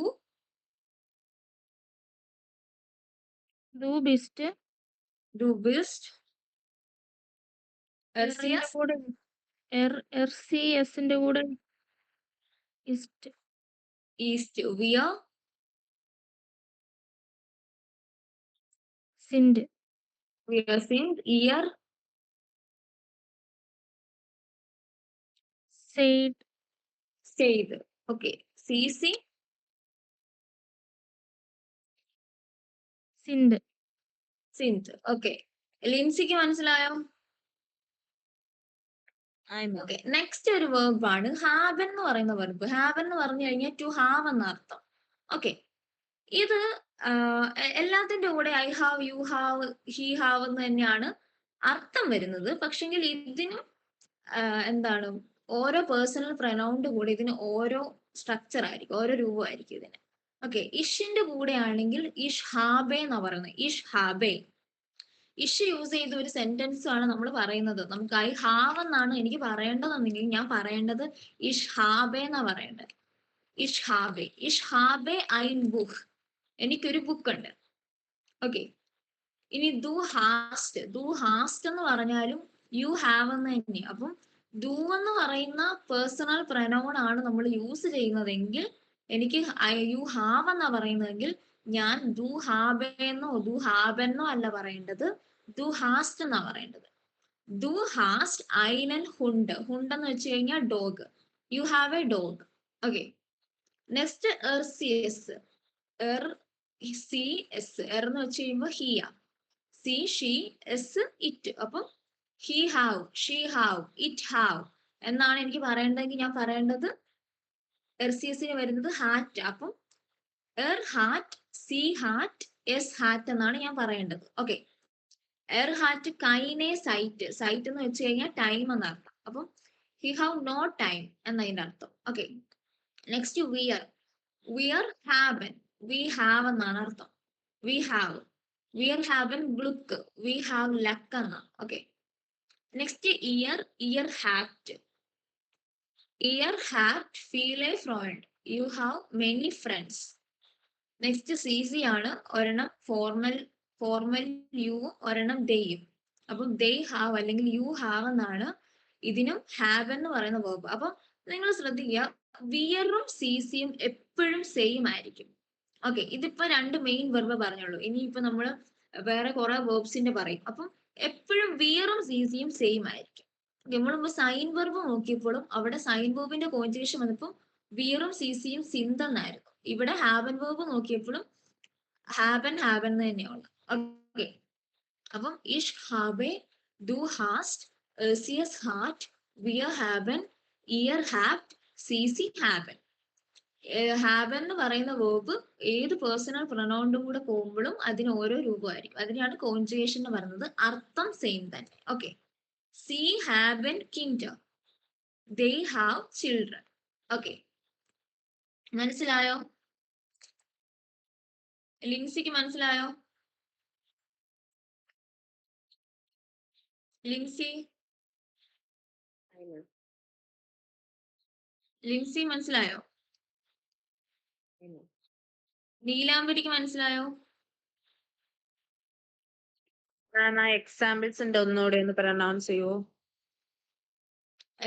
ഡു ബിസ്റ്റ്. ഡു ബിസ്റ്റ്. എറിന്റെ കൂടെ എർസിഎസിന്റെ കൂടെ ഇസ്റ്റ്. ഈസ്റ്റ്. വിയർ സിൻഡ്. വിയർ സിൻഡ്. ഇയർ സെയ്ഡ്. സെയ്ത്. ഓക്കെ, സി സിൻഡ്. സിൻത്. ഓക്കെ, ലിൻസിക്ക് മനസ്സിലായോ? ഓക്കെ, നെക്സ്റ്റ് ഒരു വെർബ് ആണ് ഹാവൻ എന്ന് പറയുന്ന വെർബ്. ഹാവൻ എന്ന് പറഞ്ഞു കഴിഞ്ഞാൽ ടു ഹാവ് എന്ന അർത്ഥം. ഓക്കെ, ഇത് എല്ലാത്തിന്റെ കൂടെ I have, you have, he have എന്ന് തന്നെയാണ് അർത്ഥം വരുന്നത്. പക്ഷെങ്കിൽ ഇതിന് എന്താണ്, ഓരോ പേഴ്സണൽ പ്രൊനൗണിന്റെ കൂടെ ഇതിന് ഓരോ സ്ട്രക്ചർ ആയിരിക്കും, ഓരോ രൂപമായിരിക്കും ഇതിന്. ഓക്കെ, ഇഷിന്റെ കൂടെ ആണെങ്കിൽ ഇഷ് ഹാബെ എന്നാ പറയുന്നത്. ഇഷ് ഹാബെ. ഇഷ് യൂസ് ചെയ്ത ഒരു സെന്റൻസ് ആണ് നമ്മൾ പറയുന്നത്. നമുക്ക് ഐ ഹാവ് എന്നാണ് എനിക്ക് പറയേണ്ടതെന്നെങ്കിൽ ഞാൻ പറയേണ്ടത് ഇഷ് ഹാബെ എന്നാ പറയേണ്ടത്. ഇഷ് ഹാബെ. ഇഷ് ഹാബെ ഐൻ ബുക്ക്. എനിക്കൊരു ബുക്ക് ഉണ്ട്. ഓക്കെ, ഇനി ദു ഹാസ്റ്റ്. ദു ഹാസ്റ്റ് എന്ന് പറഞ്ഞാലും യു ഹാവ് എന്ന് തന്നെയാണ്. അപ്പം ദു എന്ന് പറയുന്ന പേഴ്സണൽ പ്രൊനൗൺ ആണ് നമ്മൾ യൂസ് ചെയ്യുന്നതെങ്കിൽ എനിക്ക് യു ഹാവ് എന്നാ പറയുന്നതെങ്കിൽ ഞാൻ ദു ഹാബെന്നോ ദു ഹാബെന്നോ അല്ല പറയേണ്ടത്, ദു ഹാസ്റ്റ് എന്നാ പറയേണ്ടത്. ദു ഹാസ്റ്റ് ഐനൻ ഹുണ്ട്. ഹുണ്ട് എന്ന് വെച്ച് കഴിഞ്ഞാൽ dog. You have a dog. Okay, next എർസിഎസ്. എർ-സി-എസ്. എർ എന്ന് വെച്ച് കഴിയുമ്പോൾ ഹിയ. സി ഷീ, എസ് ഇറ്റ്. അപ്പം he have, she have, it have എന്നാണ് എനിക്ക് പറയേണ്ടതെങ്കിൽ ഞാൻ പറയേണ്ടത് എർസിഎസിന് വരുന്നത് ഹാറ്റ്. അപ്പം എർ ഹാറ്റ്, സി ഹാറ്റ്, എസ് ഹാറ്റ് എന്നാണ് ഞാൻ പറയേണ്ടത്. ഓക്കെ, എർ ഹാറ്റ് കൈനെ സൈറ്റ്. സൈറ്റ് എന്ന് വെച്ച് കഴിഞ്ഞാൽ ടൈം എന്നർത്ഥം. അപ്പം ഹി ഹാവ് നോ ടൈം എന്നതിന്റെ അർത്ഥം. ഓക്കെ, നെക്സ്റ്റ് വിയർ. വിയർ ഹാവൻ. വി ഹാവ് എന്നാണ് അർത്ഥം. We have. വിയർ ഹാവൻ ഗ്ലുക്ക്. വി ഹാവ് ലക്ക് എന്നാണ്. ഓക്കെ, നെക്സ്റ്റ് ഇയർ. ഇയർ ഹാറ്റ്. ഇയർ ഹാറ്റ് ഫീൽ എ ഫ്രോയിഡ്. You have many friends. Next സി ആണ്. ഒരെണ്ണം ഫോർമൽ യുവും ഒരെണ്ണം ദെയും. അപ്പം ദേ ഹാവ് അല്ലെങ്കിൽ യു ഹാവ് എന്നാണ് ഇതിനും ഹാവ് എന്ന് പറയുന്ന വേർബ്. അപ്പം നിങ്ങൾ ശ്രദ്ധിക്കുക, വിയറും സിയും എപ്പോഴും സെയിം ആയിരിക്കും. ഓക്കെ, ഇതിപ്പോ രണ്ട് മെയിൻ വെർബ് പറഞ്ഞുള്ളൂ. ഇനിയിപ്പോ നമ്മൾ വേറെ കുറെ വേർബ്സിന്റെ പറയും. അപ്പം എപ്പോഴും വിയറും സിയും സെയിം ആയിരിക്കും. നമ്മളിപ്പോ സൈൻ വെർബ് നോക്കിയപ്പോഴും അവിടെ സൈൻ വെർബിന്റെ കോൺജുഗേഷൻ വന്നപ്പോൾ വിയറും സിയും സിന്തെന്നായിരുന്നു. ഇവിടെ ഹാവൻ വെർബ് നോക്കിയപ്പോഴും ഹാവൻ എന്ന് തന്നെയാണ്. ഓക്കെ, അപ്പം ഇഷ് ഹാബെ, ഡു ഹാസ്റ്റ്, എർസിയസ് ഹാറ്റ്, വിയർ ഹാവൻ, ഇയർ ഹാറ്റ്, സി ഹാവൻ. ഹാവൻ എന്ന് പറയുന്ന വേർബ് ഏത് പേഴ്സണൽ പ്രൊനൗണിന്റെ കൂടെ പോകുമ്പോഴും അതിന് ഓരോ രൂപമായിരിക്കും. അതിനാണ് കോൺജുഗേഷൻ എന്ന് പറയുന്നത്. അർത്ഥം സെയിം തന്നെ. ഓക്കെ, സി ഹാവൻ കിൻഡർ. They have children. ഓക്കെ, മനസ്സിലായോ? ലിൻസിക്ക് മനസ്സിലായോ? ലിൻസി മനസ്സിലായോ? നീലാംബരിക്ക് മനസ്സിലായോ? മാം, ആ എക്സാമ്പിൾസിന്റെ ഒന്നുകൂടെ ഒന്ന് പ്രൊനൗൺസ് ചെയ്യുവോ?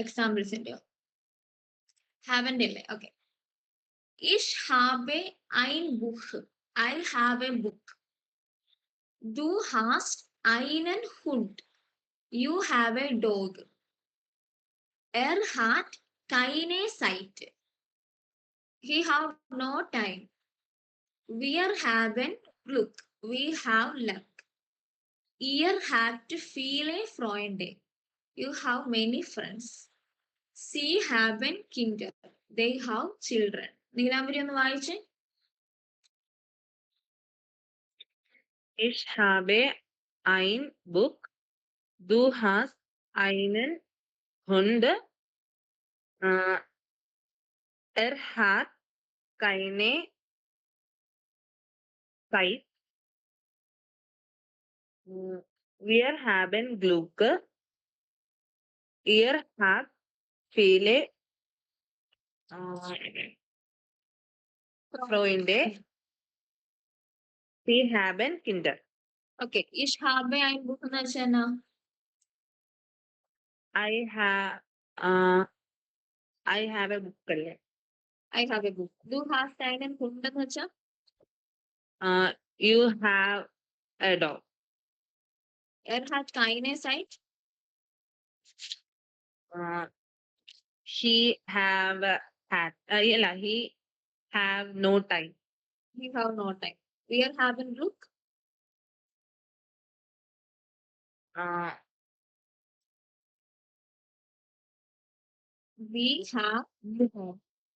എക്സാമ്പിൾസിന്റെയോ? ഹാവന്റെ അല്ലേ? ഓക്കെ, ഇഷ് ഹാബെ ഐൻ ബുഹ്. I have a book. Du hast einen Hund. You have a dog. Er hat keine Zeit. He have no time. Wir haben Glück. We have luck. Ihr habt viele Freunde. You have many friends. Sie haben Kinder. They have children. നീലാംബരി ഒന്ന് വായിച്ചേ. Ich habe ein Buch. Du hast einen Hund. Er hat keine Zeit. Wir haben Glück. Ihr habt viele Freunde. Sie haben Kinder. Okay. Ich habe ein Buch എന്ന് വെച്ചാൽ എന്നാ? I have a book അല്ലേ? I have a book. Du hast einen Hund എന്ന് വെച്ചാൽ You have a dog. Er hat keine Zeit. He have had he have no time. He have no time. Wir haben Glück.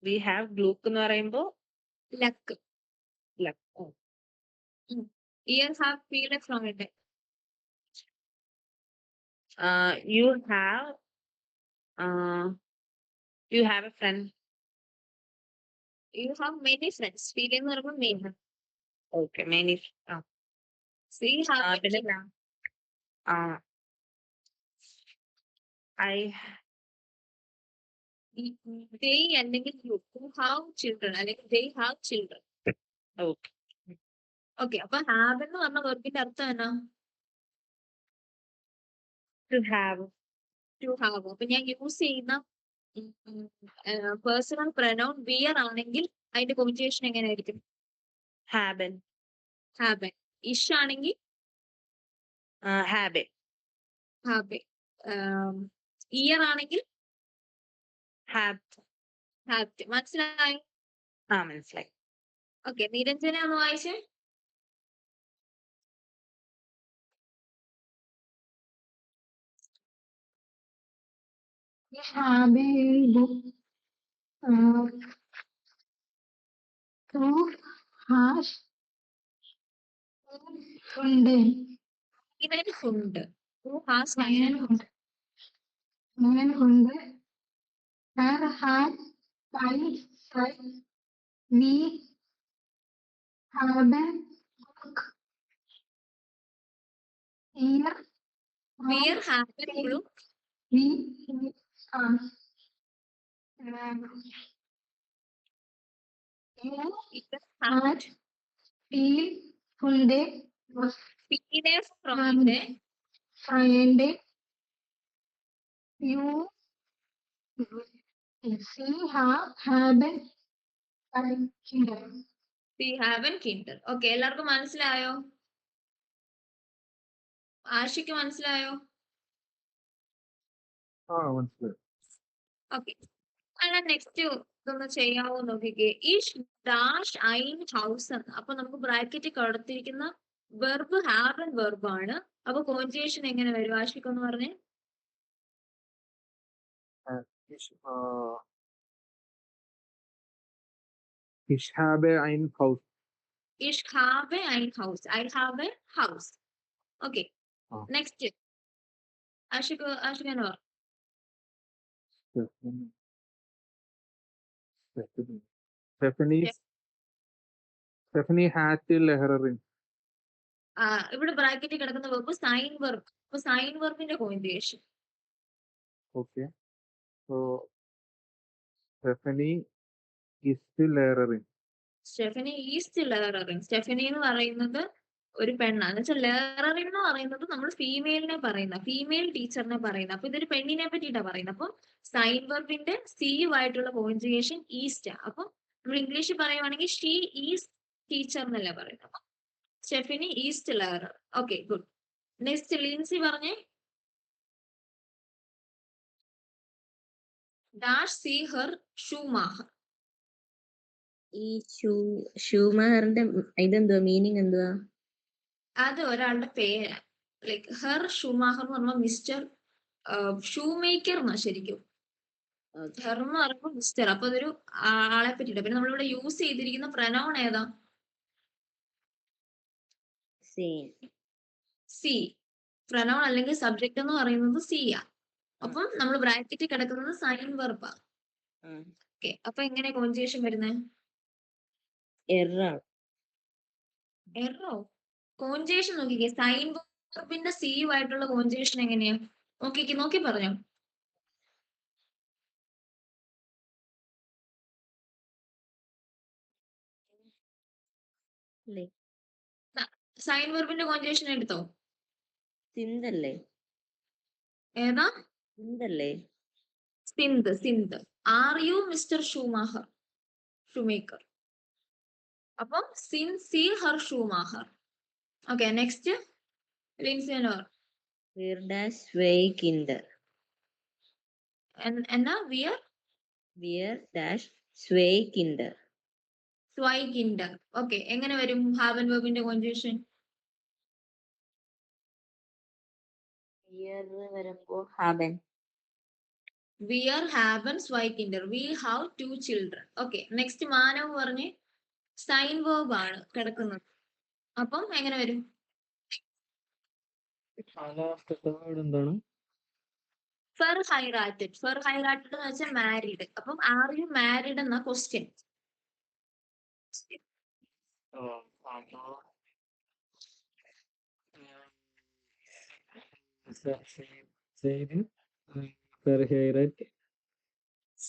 We have Glück എന്ന് പറയുമ്പോ luck. luck. Ihr habt viele Freunde. You have a friend. You have many friends. Viele എന്ന് പറയുമ്പോൾ many. Okay, many. We have a പിന്നെ kid. They അല്ലെങ്കിൽ you who have children അല്ലെങ്കിൽ they have children. Okay. Okay. അപ്പൊ have എന്ന് പറഞ്ഞ വെർബിന്റെ അർത്ഥം എന്നാ? To have. To have. അപ്പൊ ഞാൻ യൂസ് ചെയ്യുന്ന പേഴ്സണൽ പ്രൊനൗൺ വിയർ ആണെങ്കിൽ അതിന്റെ കോഞ്ചുവേഷൻ എങ്ങനെയായിരിക്കും? Haben. ഹാബൻ. ഇഷ് ആണെങ്കിൽ Have. ഹാബെ. ഇയർ ആണെങ്കിൽ Have. ഹാബ്റ്റ്. മനസ്സിലായി? മനസ്സിലായി. ഓക്കെ. നിരഞ്ജന ഒന്ന് വായിച്ചേ. Ich habe ein Buch. Du hast Hunde. ഇവൻ ഹുണ്ട്. Who has Einen Hund. Einen Hunde. Er hat keine Zeit. Wir haben Glück. Ihr വിയർ ഹാബൻ ഗ്ലൂക്ക്. wie Ihr hat habt viel Hunde, viele Freunde. Freunde. You sie haben Kinder. We have a Kinder. Okay. എല്ലാവർക്കും മനസ്സിലായോ? ആഷിക്ക് മനസ്സിലായോ? മനസ്സിലായി. Okay. അല്ല next ഇതൊന്ന് ചെയ്യാവോ നോക്കിക്കേ. ഇഷ് ഡാഷ് ഐൻ ഹൗസ് എന്ന്. അപ്പൊ നമുക്ക് ബ്രാക്കറ്റ് കൊടുത്തിരിക്കുന്ന വെർബ് ഹാവ് ആൻഡ് വെർബ് ആണ്. അപ്പൊ കോഞ്ചുവേഷൻ എങ്ങനെ വരും? ആഷിക്ക് ഒന്ന് പറഞ്ഞേ. Ich habe ein Haus. ഇഷ് ഹാവ് ഐൻ ഹൗസ്. I have a house. Okay. Next Ashik എന്ന് പറ. Stephanie hat Lehrerin. ഇവിടെ ബ്രാക്കറ്റിൽ കിടക്കുന്ന വെർബ് സൈൻ വെർബ്. അപ്പൊ സൈൻ വെർബിന്റെ conjugation. Okay. So Stephanie is Lehrerin. Stephanie ഈസ്റ്റ് ലേററിൻ. സ്റ്റെഫനി എന്ന് പറയുന്നത് ഒരു പെണ്ണാണ്. എന്ന് വെച്ചാൽ ലേററിൻ എന്ന് പറയുന്നത് നമ്മൾ ഫീമെയിലിനെ പറയുന്ന, ഫീമെയിൽ ടീച്ചറിനെ പറയുന്ന. അപ്പൊ ഇതൊരു പെണ്ണിനെ പറ്റിയിട്ടാണ് പറയുന്നത്. അപ്പൊ സൈൻ വെർബിന്റെ സി ആയിട്ടുള്ള കോൺജുഗേഷൻ ഈസ്റ്റ്. അപ്പൊ നമ്മൾ ഇംഗ്ലീഷ് പറയുവാണെങ്കിൽ ഷീ ഈസ് ടീച്ചർ എന്നല്ലേ പറയുന്നത്. സ്റ്റെഫിനി ഈസ്റ്റ് ലേണർ. Okay, good. നെക്സ്റ്റ് ലിൻസി പറഞ്ഞേ. ഡാഷ് സീ ഹെർ ഷൂമാഹർ. ഈ ഷൂമാറിന്റെ ഇതെന്തുവാ മീനിങ് എന്തുവാ? അത് ഒരാളുടെ പേരാണ്. ലൈക്ക് ഹെർ ഷൂമാഹർ എന്ന് പറയുമ്പോൾ മിസ്റ്റർ ഷൂ മേക്കർ എന്നാ ശരിക്കും. ഹെർ എന്ന് പറയുമ്പോൾ മിസ്റ്റർ. അപ്പൊ അതൊരു ആളെ പറ്റിയിട്ട്. പിന്നെ നമ്മളിവിടെ യൂസ് ചെയ്തിരിക്കുന്ന പ്രനൗൺ ഏതാ? സി. പ്രനൗൺ അല്ലെങ്കിൽ സബ്ജക്ട് എന്ന് പറയുന്നത് സി ആ. അപ്പം നമ്മൾ ബ്രാക്കറ്റിൽ കിടക്കുന്നത് സൈൻ വെർബാ. ഓക്കെ, അപ്പൊ എങ്ങനെ കോൺജുഗേഷൻ വരുന്നത്? എറോ? കോൺജുഗേഷൻ നോക്കിക്കേ. സൈൻ വെർബിന്റെ സിയുമായിട്ടുള്ള കോൺജുഗേഷൻ എങ്ങനെയാ? നോക്കി പറഞ്ഞോ. സൈൻ വെർബിന്റെ കോൺജുഗേഷൻ എടുത്തോ? സിന്തല്ലേ? ഏതാ? സിന്തല്ലേ? സിന്ത്. Are you mister Schumacher? Shoemaker. അപ്പം സിൻ സി ഹർ ഷൂമാഹർ. ഓക്കെ, നെക്സ്റ്റ് ലിൻസിനോർ. Wir das Schweikinder. എന്നാ? Wir das Schweikinder. Schweikinder. Okay, എങ്ങനെ വരും ഹാവൻ വെർബിന്റെ കോൺജുഗേഷൻ? Wir വരുമ്പോ haben. Wir haben zwei Kinder. We have 2 children. Okay, next Manav പറഞ്ഞ് സൈൻ വേർബ് ആണ് കിടക്കുന്നത്. അപ്പം എങ്ങനെ വരും? എന്താണ്? ഫെർ ഹൈറാറ്റഡ്. ഫെർ ഹൈറാറ്റഡ് എന്ന് വെച്ചാൽ മാരീഡ്. അപ്പം ആർ യു മാരീഡ് എന്ന ക്വസ്റ്റ്യൻ.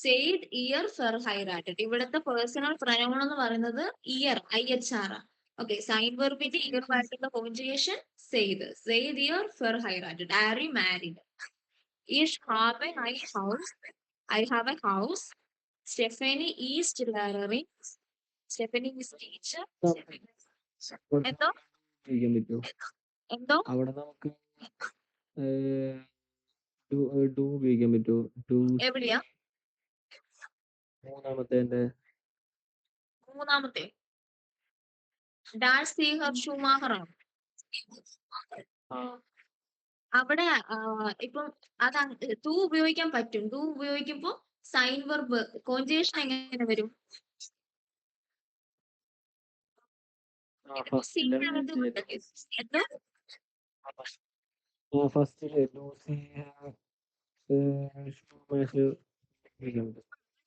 സെയ്ഡ് ഇയർ ഫെർ ഹൈറാറ്റഡ്. ഇവിടുത്തെ പേഴ്സണൽ പ്രനൗൺ എന്ന് പറയുന്നത് ഇയർ, IHR. ഓക്കെ, സൈൻ വെർബിന്റെ ഇയർ ആയിട്ടുള്ള കോൺജുഗേഷൻ സെയ്ഡ്. സെയ്ഡ് ഇയർ ഫെർ ഹൈറാറ്റഡ്. Are you married? Ich habe ein Haus. I have a house. Stephanie is learning. Stephanie is teacher. എന്തോ? എന്തോ? അവിടെ നമുക്ക് ഡു ഉപയോഗിക്കാൻ പറ്റുമോ? എവിടെയാ? മൂന്നാമത്തെ ഡാഷ് സീ ഹർ ഷൂമാഹർ ആണ്. അവിടെ ഇപ്പം അത് ടു ഉപയോഗിക്കാൻ പറ്റും. ടു ഉപയോഗിക്കുമ്പോ സൈൻ വെർബ് കോൺജുഗേഷൻ എങ്ങനെ വരും?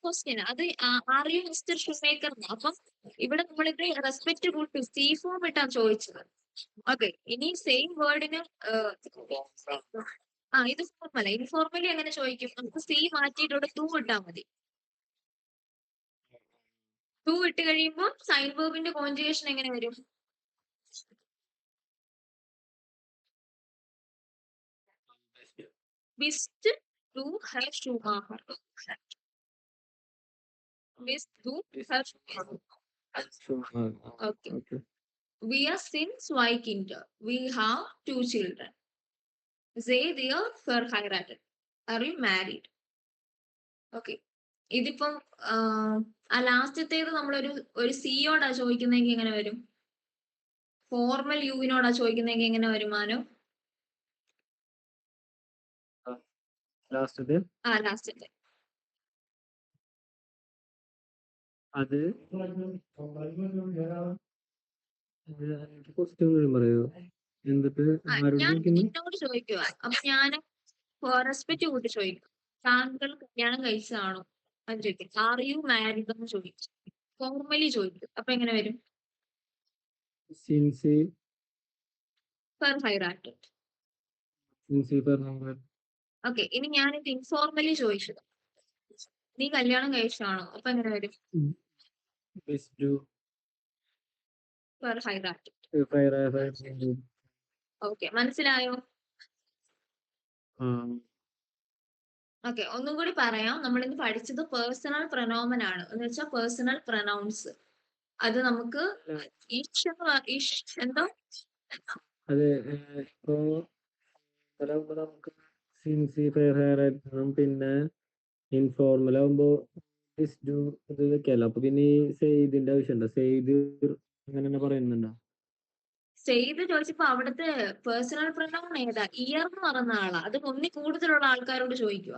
ക്വസ്റ്റ്യൻ അത് ആർ യു മിസ്റ്റർ ഷൂമേക്കർ. അപ്പം ഇവിടെ നമ്മളിവിടെ റെസ്പെക്ട് കൂട്ടി സി ഫോം ഇട്ടാണ് ചോദിച്ചത്. ഓക്കെ, ഇനി സെയിം വേർഡിന് ഇത് ഫോർമല. ഇൻഫോർമലി എങ്ങനെ ചോദിക്കും? നമുക്ക് സി മാറ്റിയിട്ട് ഇവിടെ ടു ഇട്ടാൽ മതി. ടു ഇട്ട് കഴിയുമ്പോൾ സൈൻ വേർബിന്റെ കോൺജുഗേഷൻ എങ്ങനെ വരും? വിസ്റ്റ് ടു ഹെർ Schumacher. Okay. We are sin zwei Kinder. We have 2 children. They are verheiratet. Are you married? Okay. ഇതിപ്പം ആ ലാസ്റ്റത്തേത് നമ്മളൊരു സിയോടാ ചോദിക്കുന്നെങ്കിൽ എങ്ങനെ വരും? ഫോർമൽ യുവിനോടാ ചോദിക്കുന്നെങ്കിൽ എങ്ങനെ വരും മാനോ? ലാസ്റ്റത്തെ അത് പറയോ? എന്നിട്ട് ഞാൻ നിന്നോട് ചോദിക്കുക. അപ്പൊ ഞാൻ റെസ്പെക്ട് കൂട്ടി ചോദിക്കും. താങ്കൾ കല്യാണം കഴിച്ചതാണോ എന്ന് ചോദിക്കും. ആർ യു മാരീഡ് എന്ന് ചോദിക്കും. ഫോർമലി ചോദിക്കും. അപ്പൊ എങ്ങനെ വരും? verheiratet. ഓക്കെ, ഇനി ഞാനിത് ഇൻഫോർമലി ചോദിച്ചത്. നീ കല്യാണം കഴിച്ചതാണോ? അപ്പൊ എങ്ങനെ വരും? verheiratet. ഓക്കെ, മനസ്സിലായോ? ഓക്കെ, ഒന്നും കൂടി പറയാം. നമ്മൾ ഇന്ന് പഠിച്ചത് പേഴ്സണൽ പ്രൊനോമൻ ആണ്. എന്ന് വെച്ചാൽ പേഴ്സണൽ പ്രൊനൗൺസ്. അത് നമുക്ക് അല്ല, ഇഷ് എന്തോ അത് ഇപ്പോ അതാകുമ്പോ നമുക്ക് സിൻസി ഫെയർ ഹെയർ ആയിരിക്കണം. പിന്നെ ഇൻഫോർമൽ ആകുമ്പോ ഇതൊക്കെയല്ല. അപ്പൊ പിന്നെ ഈ സെയ്തിന്റെ ആവശ്യമുണ്ടോ? സെയ്ത് അങ്ങനെ തന്നെ പറയുന്നുണ്ടോ? ചെയ്ത് ചോദിച്ചപ്പോ അവിടുത്തെ പേഴ്സണൽ പ്രൊനൗൺ ഏതാ? ഇയർ എന്ന് പറയുന്ന ആളാ. അത് ഒന്നി കൂടുതലുള്ള ആൾക്കാരോട് ചോദിക്കുക.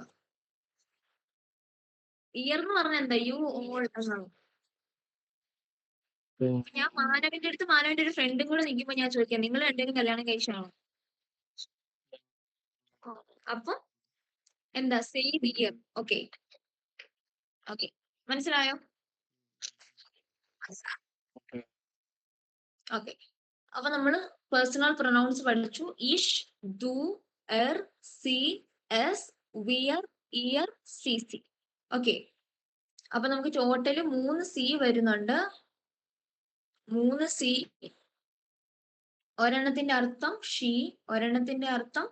ഇയർ എന്ന് പറഞ്ഞ എന്താ? യു ഓൾ എന്നാണ്. ഞാൻ മാനവന്റെ ഒരു ഫ്രണ്ടും കൂടെ നിൽക്കുമ്പോ ഞാൻ ചോദിക്കാം, നിങ്ങൾ രണ്ടുപേരും കല്യാണം കഴിച്ചാണോ? അപ്പൊ എന്താ? സെയിം ഇയർ. ഓക്കെ ഓക്കെ, മനസ്സിലായോ? ഓക്കെ, അപ്പൊ നമ്മള് പേഴ്സണൽ പ്രൊനൗൺസ് പഠിച്ചു. ഇഷ്, ഡു, എർ, സി, എസ്, വിയർ, ഇയർ, സി സി. ഓക്കെ, അപ്പൊ നമുക്ക് ടോട്ടല് 3 സി വരുന്നുണ്ട്. 3 സി. ഒരെണ്ണത്തിന്റെ അർത്ഥം ഷീ, ഒരെണ്ണത്തിന്റെ അർത്ഥം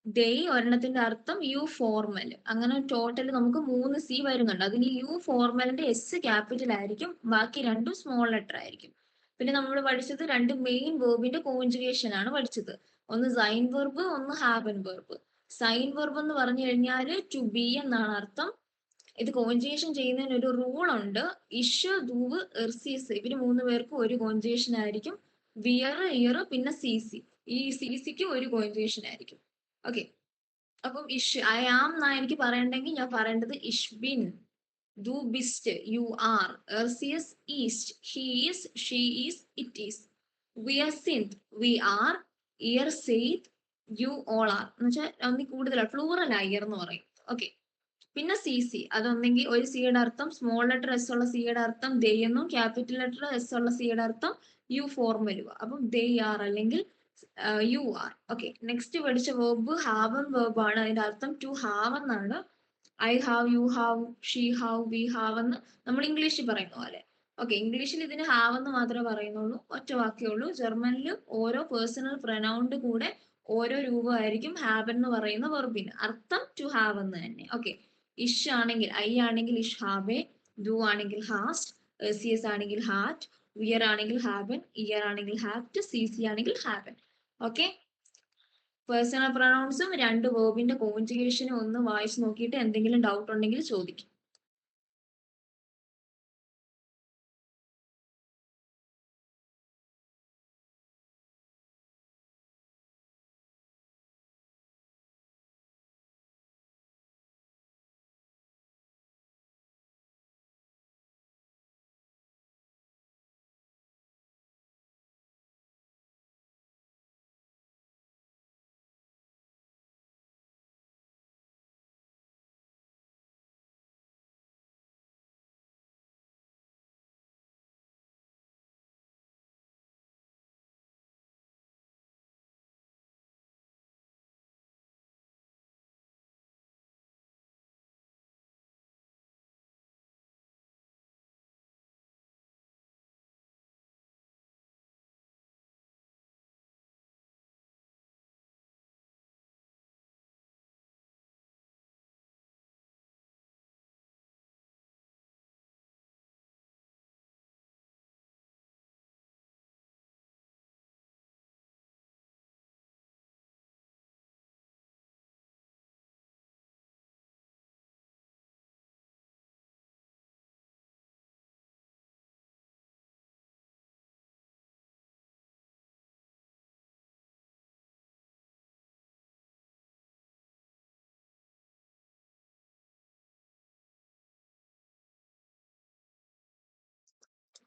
ദേ, ഒരെണ്ണത്തിന്റെ അർത്ഥം യു ഫോർമൽ. അങ്ങനെ ടോട്ടൽ നമുക്ക് 3 സി വരുന്നുണ്ട്. അതിൽ യു ഫോർമലിന്റെ എസ് ക്യാപിറ്റൽ ആയിരിക്കും, ബാക്കി രണ്ടും സ്മോൾ ലെറ്റർ ആയിരിക്കും. പിന്നെ നമ്മൾ പഠിച്ചത് 2 മെയിൻ വേർബിന്റെ കോൺജുഗേഷൻ ആണ് പഠിച്ചത്. ഒന്ന് സൈൻ വെർബ്, ഒന്ന് ഹാവൻ വെർബ്. സൈൻ വെർബ് എന്ന് പറഞ്ഞു കഴിഞ്ഞാൽ ടു ബി എന്നാണ് അർത്ഥം. ഇത് കോൺജുഗേഷൻ ചെയ്യുന്നതിന് ഒരു റൂൾ ഉണ്ട്. ഇഷ്, ദൂവ്, എർസീസ്, ഇവര് 3 പേർക്കും ഒരു കോൺജുഗേഷൻ ആയിരിക്കും. വിയർ, ഇയർ, പിന്നെ സി സി. ഈ സി സിക്ക് ഒരു കോൺജുഗേഷൻ ആയിരിക്കും. ഓക്കെ, അപ്പം ഇഷ് ഐ ആം എന്നാ എനിക്ക് പറയണ്ടെങ്കിൽ ഞാൻ പറയേണ്ടത് ഇഷ് ബിൻ, ദു ബിസ്റ്റ്, യു ആർ, എർസിയസ് ഈസ്റ്റ്, he is, she is, it is, വി ആർ സിന്ത്, വി ആർ, ഇയർ സെയ്ത്, യു ഓൾ ആർ. എന്ന് വെച്ചാൽ ഒന്നി കൂടുതലാണ്, പ്ലൂറൽ ഇയർ എന്ന് പറയും. ഓക്കെ, പിന്നെ സി സി, അതൊന്നെങ്കിൽ ഒരു സിയുടെ അർത്ഥം സ്മോൾ ലെറ്റർ എസ് ഉള്ള സിയുടെ അർത്ഥം ദേ എന്നും, ക്യാപിറ്റൽ ലെറ്റർ എസ് ഉള്ള സിയുടെ അർത്ഥം യു ഫോർമലുക. അപ്പം ദേ ആർ അല്ലെങ്കിൽ യു ആർ. ഓക്കെ, നെക്സ്റ്റ് പഠിച്ച വേർബ് ഹാവൻ വേർബ് ആണ്. അതിന്റെ അർത്ഥം ടു ഹാവ് എന്നാണ്. I have, you have, she have, we have എന്ന് നമ്മൾ ഇംഗ്ലീഷിൽ പറയുന്ന പോലെ. ഓക്കെ, ഇംഗ്ലീഷിൽ ഇതിന് ഹാവ് എന്ന് മാത്രമേ പറയുന്നുള്ളൂ, ഒറ്റ വാക്കേ ഉള്ളൂ. ജർമ്മനിൽ ഓരോ പേഴ്സണൽ പ്രൊനൗണിന്റെ കൂടെ ഓരോ രൂപമായിരിക്കും ഹാവൻ എന്ന് പറയുന്ന വെർബിന്. അർത്ഥം ടു ഹാവ് എന്ന് തന്നെ. ഓക്കെ, ഇഷ് ആണെങ്കിൽ, ഐ ആണെങ്കിൽ ഇഷ് ഹാവെ, ഡു ആണെങ്കിൽ ഹാസ്റ്റ്, സി എസ് ആണെങ്കിൽ ഹാറ്റ്, വിയർ ആണെങ്കിൽ ഹാവൻ, ഇയർ ആണെങ്കിൽ ഹാപ്റ്റ്, സി സി ആണെങ്കിൽ ഹാവൻ. ഓക്കെ, പേഴ്സണൽ പ്രൊനൗൺസും 2 വേർബിന്റെ കോൺജുഗേഷനും ഒന്ന് വായിച്ചു നോക്കിയിട്ട് എന്തെങ്കിലും ഡൗട്ട് ഉണ്ടെങ്കിൽ ചോദിക്കും.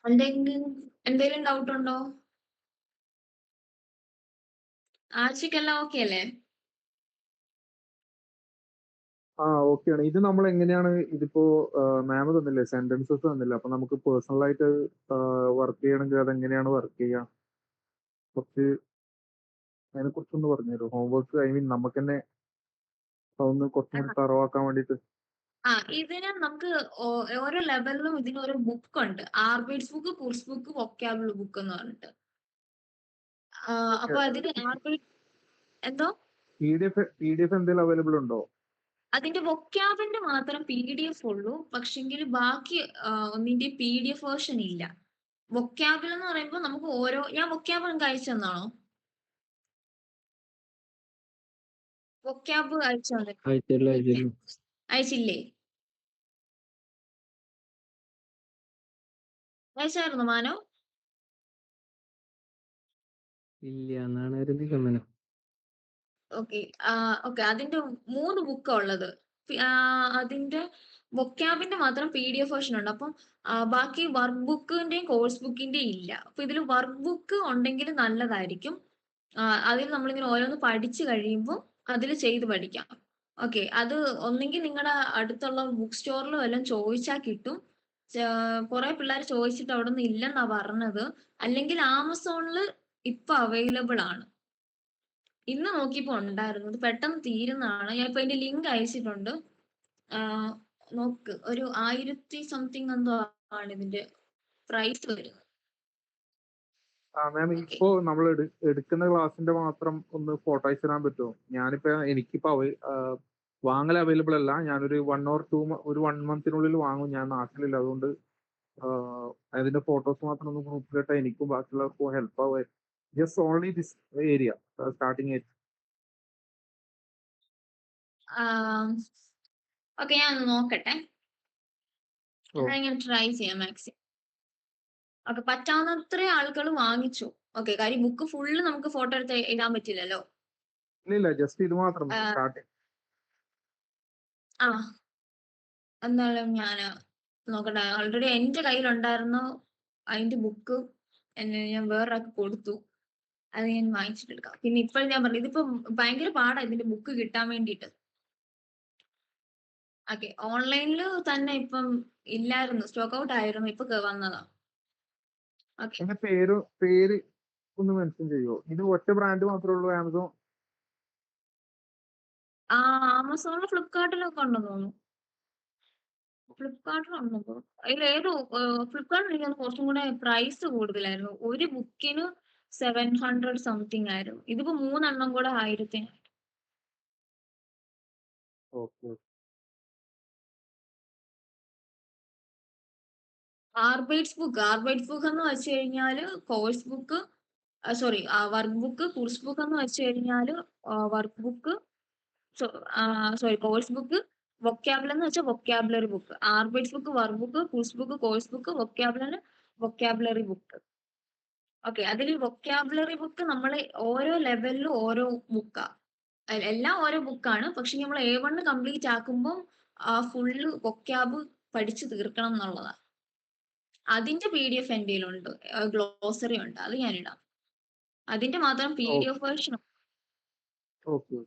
എന്തെങ്കിലും ഡൗട്ട് ഉണ്ടോ? ആഴ്ചക്കെല്ലാം ഓക്കെ അല്ലേ? ഓക്കെയാണ്. ഇത് നമ്മൾ എങ്ങനെയാണ് ഇതിപ്പോ മാം തന്നില്ലേ, സെന്റൻസസ് തന്നില്ല, അപ്പൊ നമുക്ക് പേഴ്സണൽ ആയിട്ട് വർക്ക് ചെയ്യണമെങ്കിൽ അതെങ്ങനെയാണ് വർക്ക് ചെയ്യുക? കുറച്ച് അതിനെ കുറിച്ചൊന്ന് പറഞ്ഞുതരോ? ഹോംവർക്ക്, ഐ മീൻ നമുക്ക് തന്നെ അതൊന്ന് കുറച്ചും കൂടി തറവാക്കാൻ വേണ്ടിയിട്ട്. ഇതിന് നമുക്ക് ഓരോ ലെവലിലും ഇതിന് ഓരോ ബുക്ക് ഉണ്ട്. ആർബിറ്റ്സ് ബുക്ക്, കുർസ് ബുക്ക്, വൊക്കാബുലറി ബുക്ക് എന്ന് പറഞ്ഞിട്ട്. അപ്പൊ അതിന് എന്തോ PDF എന്തെങ്കിലും അവൈലബിൾ ഉണ്ടോ? അതിന്റെ വൊക്കാബിന്റെ മാത്രം PDF ഉള്ളൂ, പക്ഷെങ്കിൽ ബാക്കി ഒന്നിന്റെ PDF വേർഷൻ ഇല്ല. വൊക്കാബിൾ എന്ന് പറയുമ്പോൾ നമുക്ക് ഓരോ ഞാൻ വൊക്കാബിൾ നിങ്ങൾക്ക് അയച്ചു തന്നാണോ? വൊക്കാബ് അയച്ചു തന്നെ അയച്ചില്ല. അയച്ചില്ലേ? അയച്ചായിരുന്നു മാനോ? ഇല്ല എന്നാണ് ഒരു നിഗമനം. ഓക്കെ. ഓക്കെ, അതിന്റെ 3 ബുക്കാ ഉള്ളത്. അതിന്റെ വൊക്കാബിന്റെ മാത്രം PDF വേർഷൻ ഉണ്ട്. അപ്പം ബാക്കി വർക്ക് ബുക്കിന്റെയും കോഴ്സ് ബുക്കിന്റെയും ഇല്ല. അപ്പൊ ഇതിൽ വർക്ക് ബുക്ക് ഉണ്ടെങ്കിൽ നല്ലതായിരിക്കും. അതിൽ നമ്മളിങ്ങനെ ഓരോന്ന് പഠിച്ചു കഴിയുമ്പോൾ അതിൽ ചെയ്ത് പഠിക്കാം. ഓക്കെ, അത് ഒന്നെങ്കിൽ നിങ്ങളുടെ അടുത്തുള്ള ബുക്ക് സ്റ്റോറിൽ വല്ലതും ചോദിച്ചാൽ കിട്ടും. കുറെ പിള്ളേർ ചോദിച്ചിട്ട് അവിടെ നിന്ന് ഇല്ലെന്നാ പറഞ്ഞത്. അല്ലെങ്കിൽ ആമസോണിൽ ഇപ്പൊ അവൈലബിൾ ആണ്. ഇന്ന് നോക്കിയപ്പോ ഉണ്ടായിരുന്നു. ഇത് പെട്ടെന്ന് തീരുന്നതാണ്. ഞാൻ ഇപ്പൊ അതിന്റെ ലിങ്ക് അയച്ചിട്ടുണ്ട്. നോക്ക്, ഒരു 1000 സംതിങ് എന്തോ ആണ് ഇതിന്റെ പ്രൈസ് വരുന്നത്. Ma'am okay. ഇപ്പോ നമ്മൾ എടുക്കുന്ന ക്ലാസ്സിന്റെ മാത്രം ഒന്ന് ഫോട്ടോ അയച്ചു തരാൻ പറ്റുമോ? എനിക്കിപ്പോ വാങ്ങൽ അവൈലബിൾ അല്ല. ഞാനൊരു 1 മന്തിനുള്ളിൽ വാങ്ങും. ഞാൻ നാട്ടിലില്ല. അതുകൊണ്ട് അതിന്റെ ഫോട്ടോസ് മാത്രം ഒന്ന് ഗ്രൂപ്പിലിട്ടാൽ എനിക്കും ബാക്കിയുള്ളവർക്കും ഹെൽപ്പ് ആവുക. Just only this area starting area. Okay, ഞാൻ ഒന്ന് നോക്കട്ടെ. ഓ. ഞാൻ ട്രൈ ചെയ്യാം മാക്സിമം. ഓക്കെ, പറ്റാവുന്നത്ര ആളുകൾ വാങ്ങിച്ചു. ഓക്കെ, കാര്യം ബുക്ക് ഫുള്ള് നമുക്ക് ഫോട്ടോ എടുത്ത് ഇടാൻ പറ്റില്ലല്ലോ. ഇല്ല ജസ്റ്റ് ഇത് മാത്രം ആ, സ്റ്റാർട്ടിങ്. ആ എന്നാലും ഞാൻ നോക്കട്ടെ. ഓൾറെഡി എന്റെ കയ്യിലുണ്ടായിരുന്നു അതിന്റെ ബുക്ക്. ഞാൻ വേറൊരാൾക്ക് കൊടുത്തു. അത് ഞാൻ വാങ്ങിച്ചിട്ട് എടുക്കാം. പിന്നെ ഇപ്പോൾ ഞാൻ പറഞ്ഞു, ഇതിപ്പോ ഭയങ്കര പാടാ ഇതിന്റെ ബുക്ക് കിട്ടാൻ വേണ്ടിയിട്ട്. ഓക്കെ, ഓൺലൈനിൽ തന്നെ ഇപ്പം ഇല്ലായിരുന്നു, സ്റ്റോക്ക് ഔട്ട് ആയിരുന്നു. ഇപ്പൊ വന്നതാ. ഓക്കെ. എന്റെ പേര് ഒന്ന് മെൻഷൻ ചെയ്യുമോ? ഇത് ഒറ്റ ബ്രാൻഡ് മാത്രമേ ഉള്ളൂ ആമസോൺ? ആമസോണിലും ഫ്ലിപ്കാർട്ടിലൊക്കെ ഉണ്ടെന്ന് തോന്നുന്നു. ഫ്ലിപ്കാർട്ടിലുണ്ടെന്ന് തോന്നുന്നു. അതിലേതോ ഫ്ലിപ്കാർട്ടിൽ എനിക്ക് കുറച്ചും കൂടെ പ്രൈസ് കൂടുതലായിരുന്നു. ഒരു ബുക്കിന് 700 സംതിങ് ആയിരുന്നു. ഇതിപ്പോ 3 എണ്ണം കൂടെ 1000. ഓക്കെ. ആർബൈറ്റ്സ് ബുക്ക് എന്ന് വെച്ച് കഴിഞ്ഞാല് course book, sorry, work book. Course book എന്ന് വെച്ച് കഴിഞ്ഞാല് work book, sorry, course book. Vocabulary എന്ന് വെച്ചാൽ വൊക്കാബുലറി ബുക്ക്. ആർബൈറ്റ്സ് ബുക്ക്, work book, course book, course book, vocabulary book. Okay, അതിൽ വൊക്കാബുലറി ബുക്ക് നമ്മൾ ഓരോ ലെവലിലും ഓരോ ബുക്കാ. എല്ലാം ഓരോ ബുക്കാണ്. പക്ഷെ നമ്മൾ A1 കംപ്ലീറ്റ് ആക്കുമ്പോൾ ഫുള്ള് വൊക്കാബ് പഠിച്ചു തീർക്കണം എന്നുള്ളതാ. അതിന്റെ PDF എൻ്റെ കയ്യിലുണ്ട്. ഗ്ലോസറി ഉണ്ട്, അത് ഞാനിടാം. അതിന്റെ മാത്രം PDF വേർഷൻ ഓക്കെ.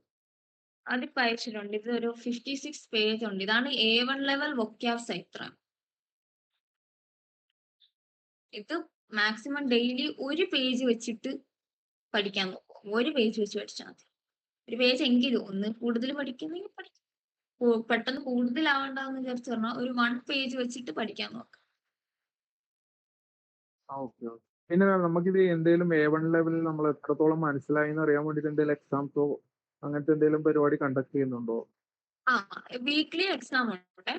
അതിപ്പോ അയച്ചിട്ടുണ്ട്. ഇത് ഒരു 56 പേജ് ഉണ്ട്. ഇതാണ് A1 ലെവൽ വൊക്കാബ് സൈത്ര. ഇത് മാക്സിമം ഡെയിലി ഒരു പേജ് വെച്ചിട്ട് പഠിക്കാൻ നോക്കും. ഒരു പേജ് വെച്ച് പഠിച്ചാൽ മതി. ഒരു പേജ് എങ്കിലും ഒന്ന് കൂടുതൽ പഠിക്കുന്നെങ്കിൽ പഠിക്കും. പെട്ടെന്ന് കൂടുതലാവണ്ടെന്ന് വിചാരിച്ചു പറഞ്ഞാൽ ഒരു 1 പേജ് വെച്ചിട്ട് പഠിക്കാൻ നോക്കാം. ഓക്കെ. പിന്നെ നമുക്കിത് എന്തെങ്കിലും A1 ലെവലിൽ നമ്മൾ എത്രത്തോളം മനസ്സിലായി എന്ന് അറിയാൻ വേണ്ടിയിട്ട് എന്തെങ്കിലും എക്സാംസോ അങ്ങനത്തെ എന്തെങ്കിലും പരിപാടി കണ്ടക്ട് ചെയ്യുന്നുണ്ടോ? വീക്ക്ലി എക്സാം ഉണ്ട്.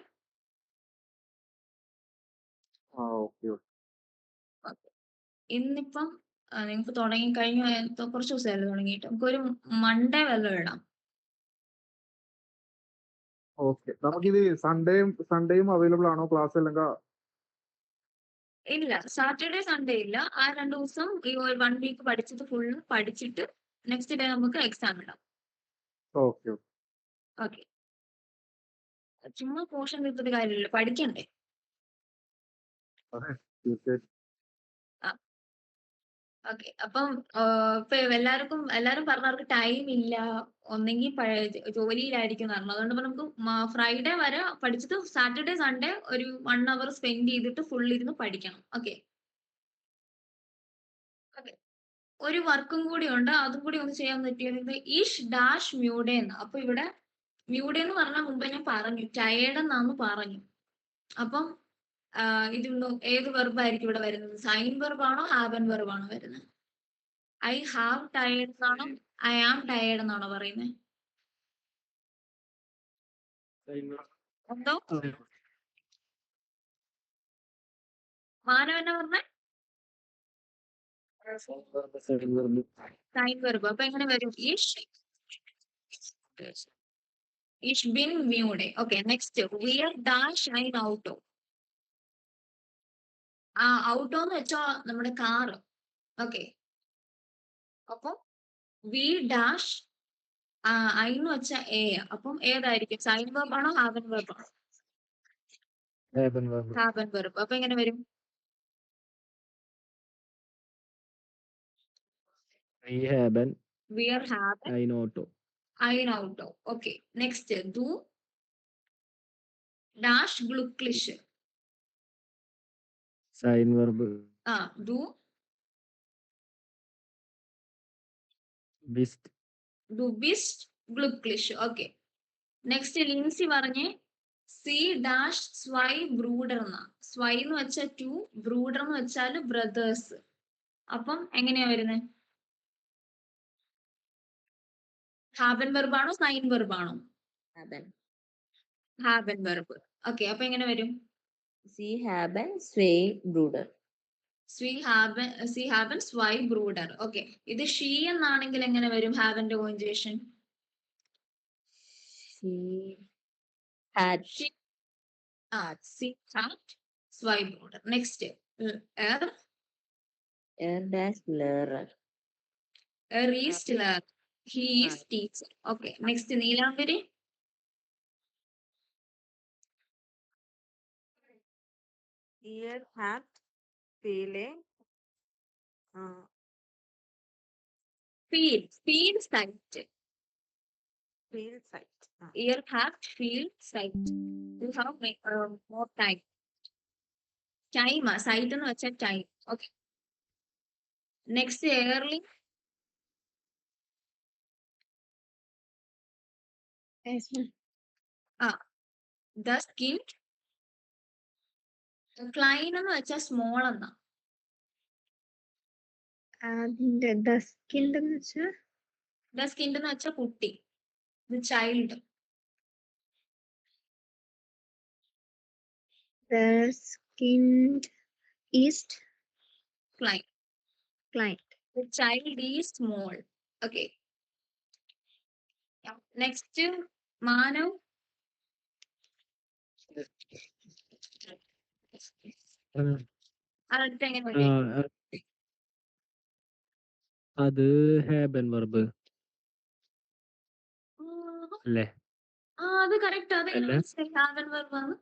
ഓക്കെ. ഇന്നിപ്പം നിങ്ങൾക്ക് തുടങ്ങി കഴിഞ്ഞ കുറച്ച് ദിവസമായാലും തുടങ്ങിയിട്ട്. നമുക്കൊരു മൺഡേ വല്ലതും ഇടാം. ഓക്കെ. നമുക്കിത് സൺഡേയും അവൈലബിൾ ആണോ ക്ലാസ്? അല്ലെങ്കിൽ ഇല്ല, സാറ്റർഡേ സൺഡേ ഇല്ല. ആ 2 ദിവസം ഈ 1 വീക്ക് പഠിച്ചത് ഫുള്ള് പഠിച്ചിട്ട് നെക്സ്റ്റ് ഡേ നമുക്ക് എക്സാം ഇടാം. ഓക്കെ. ഓക്കെ, ചുമ്മാ പോർഷൻ തീർത്തിട്ട് കാര്യമില്ല, പഠിക്കണ്ടേ. അതെ, തീർച്ചയായിട്ടും. ഓക്കെ, അപ്പം ഇപ്പൊ എല്ലാരും പറഞ്ഞവർക്ക് ടൈം ഇല്ല, ഒന്നെങ്കിൽ ജോലിയിലായിരിക്കും എന്ന് പറഞ്ഞു. അതുകൊണ്ട് നമുക്ക് ഫ്രൈഡേ വരെ പഠിച്ചിട്ട് സാറ്റർഡേ സൺഡേ ഒരു 1 അവർ സ്പെൻഡ് ചെയ്തിട്ട് ഫുൾ ഇരുന്ന് പഠിക്കണം. ഓക്കെ. ഒരു വർക്കും കൂടി ഉണ്ട്, അതും കൂടി ഒന്ന് ചെയ്യാൻ പറ്റിയത് ഇഷ് ഡാഷ് മ്യൂഡേ എന്ന്. അപ്പൊ ഇവിടെ മ്യൂഡേ എന്ന് പറഞ്ഞാൽ മുമ്പ് ഞാൻ പറഞ്ഞു ടയേർഡ് എന്നാന്ന് പറഞ്ഞു. അപ്പം ഇതിന്ന് ഏത് വെർബ് ആയിരിക്കും ഇവിടെ വരുന്നത്? സൈൻ വെർബ് ആണോ ഹാവൻ വെർബ് ആണോ വരുന്നത്? ഐ ഹാവ് ടയേർഡ് എന്നാണോ ഐ ആം ടയേർഡ് എന്നാണോ പറയുന്നത്? എന്തോ മാനവ എന്നാ പറഞ്ഞേ? Sign verb. സൈൻ വെർബ്. അപ്പൊ എങ്ങനെ വരും? ഇഷ് ബിൻ മ്യൂടെ. ഓക്കെ, നെക്സ്റ്റ് വിയർ ഡാഷ് ഐൻ ഔട്ടോ. ആ ഔട്ടോ എന്ന് വെച്ചാ നമ്മുടെ കാറ്. ഓക്കെ, അപ്പൊ വി ഡാഷ് ഐ എന്ന് വെച്ചാ എ. അപ്പം ഏതായിരിക്കും? സൈൻ വെർബ് ആണോ ഹാവൻ വെർബ് ആണോ? Haben verb. ഹാവൻ വെർബ്. അപ്പൊ എങ്ങനെ വരും? We haben വിയർ ഹാവൻ ein Auto. ഐൻ ഔട്ടോ. ഓക്കെ, നെക്സ്റ്റ് ദു ഡാഷ് ഗ്ലുക്ലിഷ്. Sein verb. ആ ദു Bist. ദു ബിസ്റ്റ് ഗ്ലുക്ലിഷ്. ഓക്കെ, നെക്സ്റ്റ് ലിൻസി പറഞ്ഞേ സി ഡാഷ് സ്വൈ ബ്രൂഡർ എന്നാ. സ്വൈ എന്ന് വെച്ചാൽ ടു, ബ്രൂഡർ എന്ന് വെച്ചാൽ ബ്രദേഴ്സ്. അപ്പം എങ്ങനെയാ വരുന്നത്? ഹാബൻ വെർബ് ആണോ സൈൻ വെർബ് ആണോ? haben. ഹാബൻ വെർബ്. ഓക്കെ, അപ്പൊ എങ്ങനെ വരും? Sie haben zwei Brüder. സി ഹാബൻ സ്വൈ ബ്രൂഡർ. ഓക്കെ, ഇത് ഷീ എന്നാണെങ്കിൽ എങ്ങനെ വരും ഹാബന്റെ കോഞ്ചുവേഷൻ? She had. സി ഹാഡ് സ്വൈ ബ്രൂഡർ. Next Er das Lehrer. ഈസ് ലേർ. He is teacher. Okay, next Neelambari. Ihr habt viele ഫീൽ സൈറ്റ്. viel Zeit. Ihr habt viel Zeit. You have more time. Time, സൈറ്റ് എന്ന് വെച്ചാൽ ടൈം. ഓക്കെ, നെക്സ്റ്റ് എയർലി. Yes, ma'am. ദ സ്കിൻ. ക്ലൈൻ എന്ന് വെച്ചാൽ സ്മോൾ എന്നാ. അതിന്റെ the skinned എന്ന് വെച്ചാ ദ സ്കിൻ എന്ന് വെച്ചാൽ കുട്ടി. The child. the skinned is ക്ലൈൻ. client. The child is small. Okay, next Manav. അടുത്ത എങ്ങനെ വരും? അത് haben verb അല്ലേ? അത് കറക്റ്റ്. അത് അല്ല? ഹാവൻ വെർബ് ആണ്.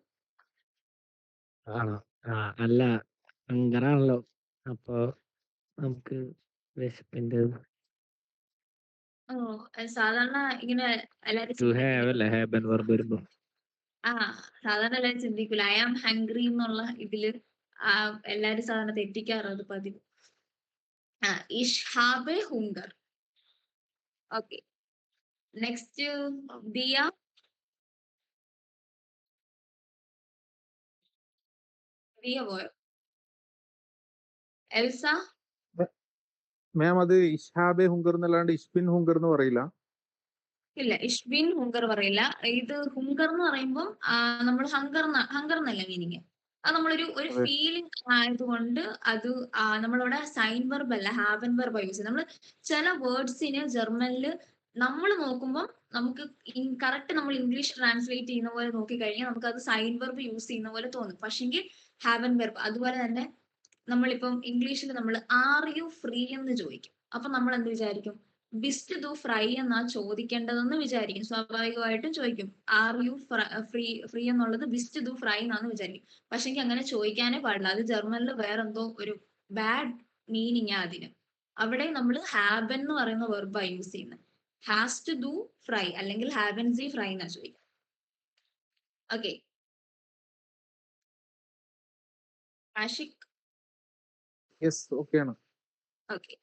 ആണോ? അല്ല, അങ്ങനാണല്ലോ. അപ്പൊ നമുക്ക് വിശപ്പിന്റെ സാധാരണ ഇങ്ങനെ എല്ലാരും to have അല്ലേ haben verb വരുമ്പോ? സാധാരണ എല്ലാരും ചിന്തിക്കൂല ഐ ആം ഹംഗ്രി എന്നുള്ള ഇതില് എല്ലാരും സാധാരണ തെറ്റിക്കാറുള്ളത് പതിവ്. ഇഷ് ഹാബെ ഹുങ്കർ. Okay, next Diya. ദിയ പോയോ? എൽസ. മാം അത് ഇഷ്ഹാബെ ഹുങ്കർ എന്നല്ലാണ്ട് ഇഷ്ബിൻ ഹുങ്കർ എന്ന് പറയില്ല. ഇല്ല, ഇഷ്ബിൻ ഹുങ്കർ പറയില്ല. ഇത് ഹുങ്കർ എന്ന് പറയുമ്പോൾ നമ്മൾ ഹങ്കർ എന്നല്ല മീനിങ്. അത് നമ്മളൊരു അതെ. ഫീലിംഗ് ആയതുകൊണ്ട് അത് നമ്മളിവിടെ സൈൻ വെർബ് അല്ല ഹാവൻ വെർബ് യൂസ് ചെയ്യുന്നത്. നമ്മൾ ചില വേർഡ്സിന് ജർമ്മനിൽ നമ്മൾ നോക്കുമ്പോൾ നമുക്ക് കറക്റ്റ് നമ്മൾ ഇംഗ്ലീഷ് ട്രാൻസ്ലേറ്റ് ചെയ്യുന്ന പോലെ നോക്കിക്കഴിഞ്ഞാൽ നമുക്ക് അത് സൈൻ വെർബ് യൂസ് ചെയ്യുന്ന പോലെ തോന്നും. പക്ഷെങ്കിൽ ഹാവൻ വെർബ്. അതുപോലെ തന്നെ നമ്മളിപ്പം ഇംഗ്ലീഷിൽ നമ്മൾ ആർ യു ഫ്രീ എന്ന് ചോദിക്കും. അപ്പൊ നമ്മൾ എന്ത് വിചാരിക്കും? ബിസ്റ്റ് ദു ഫ്രൈ എന്നാ ചോദിക്കേണ്ടതെന്ന് വിചാരിക്കും. സ്വാഭാവികമായിട്ടും ചോദിക്കും ആർ യു ഫ്രീ എന്നുള്ളത് ബിസ്റ്റ് ദു ഫ്രൈ എന്നാന്ന് വിചാരിക്കും. പക്ഷെങ്കിൽ അങ്ങനെ ചോദിക്കാനേ പാടില്ല. അത് ജർമ്മനിൽ വേറെന്തോ ഒരു ബാഡ് മീനിങ് അതിന്. അവിടെ നമ്മൾ ഹാബൻ എന്ന് പറയുന്ന വെർബാ യൂസ് ചെയ്യുന്നത്. ഹാസ് ടു ഡു ഫ്രൈ അല്ലെങ്കിൽ ഹാബൻ സി ഫ്രൈ എന്നാ ചോദിക്കുക. ഓക്കെ, ആഷിഖ്. യെസ്, ഓക്കെയാണ്. ഓക്കെ,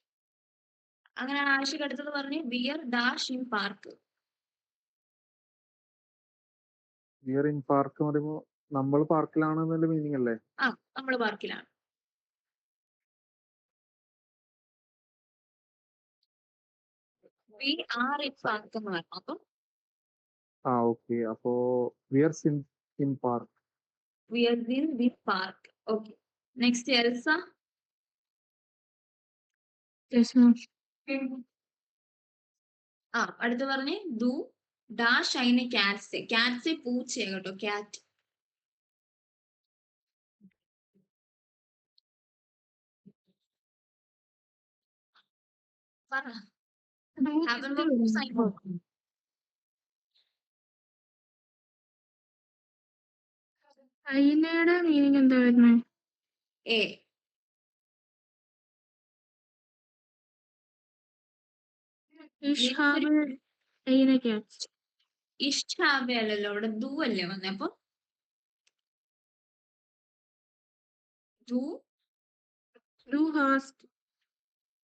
അങ്ങനെ ആഷിഖ് അടുത്തത് പറഞ്ഞു ബിയർ ഡാഷ് ഇൻ പാർക്ക്. വിയർ ഇൻ പാർക്ക് എന്ന് പറയുമ്പോ നമ്മൾ പാർക്കിലാണ് എന്നുള്ള മീനിങ് അല്ലേ? നമ്മൾ പാർക്കിലാണ്. വി ആർ ഇൻ പാർക്ക് എന്ന് പറഞ്ഞു. അപ്പം ഓക്കെ, അപ്പോ വിയർ ഇൻ പാർക്ക്. We are in the park. Okay, next Elsa. Yes, ma'am. ആ അടുത്ത് പറഞ്ഞേ ദു ഡാഷ് അതിനെ കാറ്റ്സ് കാറ്റ്സ് പൂച്ചയാ കേട്ടോ കാറ്റ്. പറ have and verb sign verb. അയിനയുടെ മീനിങ് എന്താ വരുന്നത്? A ഇഷ്ഹാബ് അയിന ക്യാറ്റ്സ്. ഇഷ്ടാബെ അല്ലല്ലോ അവിടെ ദു അല്ലേ വന്നേ അപ്പൊ ദു ഡു ഹാസ്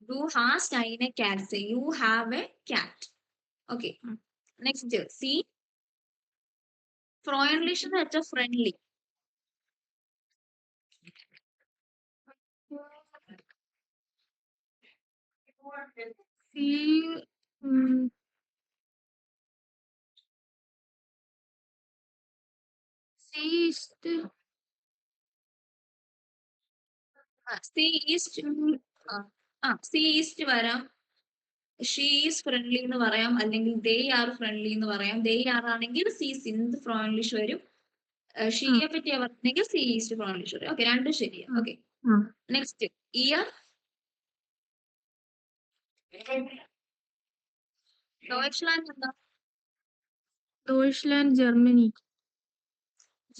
ഡു ഹാസ് അതിനെ കാറ്റ്സ് you have a cat. Okay next സി ഫ്രോയിൻലിഷ് എന്ന് വെച്ചാൽ ഫ്രണ്ട്ലി. സി സി ഈസ്റ്റ് സി ഈസ്റ്റ് സി ഈസ്റ്റ് വരാം. ഷീ ഈസ് ഫ്രണ്ട്ലി എന്ന് പറയാം, അല്ലെങ്കിൽ ദേ ആർ ഫ്രണ്ട്ലി എന്ന് പറയാം. ദേ ആർ ആണെങ്കിൽ സി സിന്ത് ഫ്രോയിൻലിഷ് വരും. ഷീയെ പറ്റിയാ പറഞ്ഞെങ്കിൽ സി ഈസ്റ്റ് ഫ്രോയിൻലിഷ് വരും. ഓക്കെ രണ്ടും ശരിയാ. ഓക്കെ നെക്സ്റ്റ് ഇയർ ഡോയ്ച്ച്ലാൻഡ് എന്താ? ഡോയ്ച്ച്ലാൻഡ് ജർമ്മനി.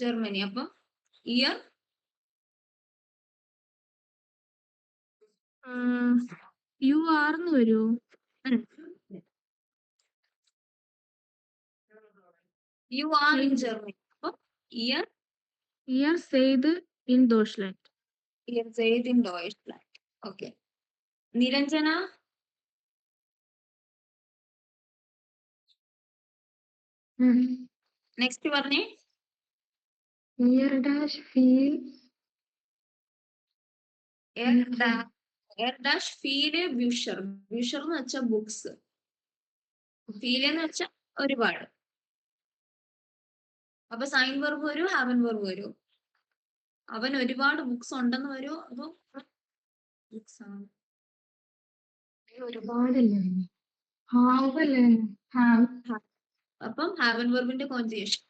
ജർമ്മനി. അപ്പൊ ഇയർ യു ആർന്ന് വരുമോ? You are in Germany. അപ്പൊ ഇയർ ഇയർ സെയ്ത് ഇൻ ഡോയ്ച്ച്ലാൻഡ്. ഇയർ സെയ്ത് ഇൻ ഡോയ്ച്ച്ലാൻഡ്. ഓക്കെ നിരഞ്ജന നെക്സ്റ്റ് പറഞ്ഞേ. ഇയർ ഡാഷ് ഫീൽ എയർ ഡാഷ് ഫീല് ബ്യൂഷർ. ബ്യൂഷർ എന്ന് വെച്ചാൽ ബുക്സ്. ഫീൽ എന്ന് വെച്ചാൽ ഒരുപാട്. അപ്പൊ സൈൻ വെർബ് വരൂ ഹാവൻ വെർബ് വരൂ. അവൻ ഒരുപാട് ബുക്സ് ഉണ്ടെന്ന് വരൂ. അപ്പൊ ബുക്സ് ആണ്. ഒരുപാടല്ലേ ഹാവ് അല്ലേ? ഹാവ്. അപ്പം ഹാവൻ വെർബിന്റെ കോൺജുഗേഷൻ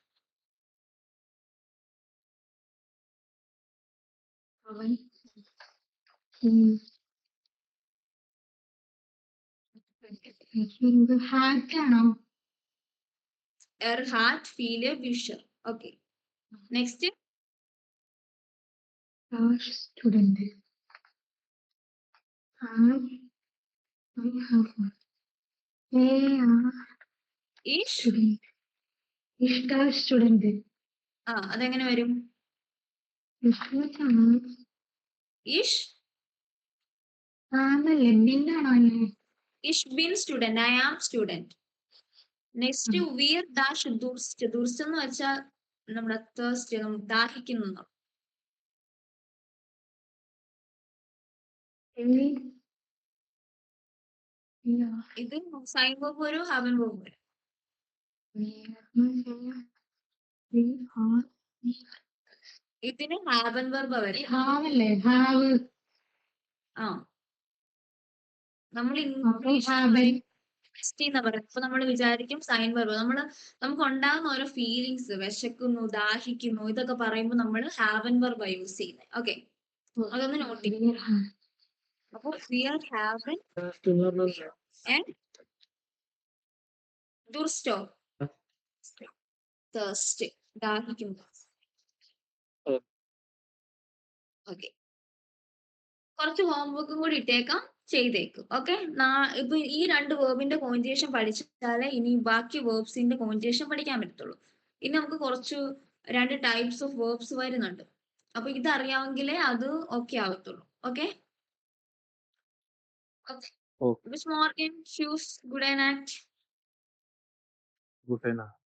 അവൻ ഹാറ്റ് ആണോ? എർ ഹാറ്റ് ഫീല് ബ്യൂഷർ. Okay next dash student. ഈഷ്. ഇഷ് ഡാഷ് സ്റ്റുഡന്റ്. അതെങ്ങനെ വരും? ഈഷ് ആണല്ലേ ബിന്നാണോ? ഇഷ് ബിൻ student. I am student. Next വിയർ ഡാഷ് ദുർസ്റ്റ്. ദുർസ്റ്റ് എന്ന് വെച്ചാൽ നമ്മുടെ തേഴ്സ്റ്റ് ദാഹിക്കുന്നു. ഇത് സൈൻ വെർബ് വരും ഹാവൻ വെർബ് വരും. ഇതിന് ഹാവൻ വെർബ് വരും. ഹാവല്ലേ ഹാവ്. നമ്മൾ ഇംഗ്ലീഷ് എന്നാ പറയുന്നത്. അപ്പൊ നമ്മൾ വിചാരിക്കും സൈൻ വെർബ്. നമുക്ക് ഉണ്ടാകുന്ന ഓരോ ഫീലിങ്സ്, വിശക്കുന്നു, ദാഹിക്കുന്നു, ഇതൊക്കെ പറയുമ്പോൾ നമ്മൾ ഹാവൻ വെർബ് യൂസ് ചെയ്യുന്നത്. ഓക്കെ അതൊന്ന് നോട്ട് ചെയ്യും. അപ്പൊ വിയർ ഹാവൻ ദുർസ്റ്റോ തേഴ്സ്റ്റ് ദാഹിക്കുന്നു. ഓക്കെ കുറച്ച് ഹോംവർക്കും കൂടി ഇട്ടേക്കാം, ചെയ്തേക്കും. ഓക്കെ ഇപ്പൊ ഈ രണ്ട് വേർബിന്റെ കോൺജുഗേഷൻ പഠിച്ചാലേ ഇനി ബാക്കി വേർബ്സിന്റെ കോൺജുഗേഷൻ പഠിക്കാൻ പറ്റത്തുള്ളൂ. ഇനി നമുക്ക് കുറച്ച് 2 ടൈപ്സ് ഓഫ് വേർബ്സ് വരുന്നുണ്ട്. അപ്പൊ ഇതറിയാമെങ്കിലേ അത് ഓക്കെ ആവത്തുള്ളൂ. Okay Miss Morgan, choose good night. Good night.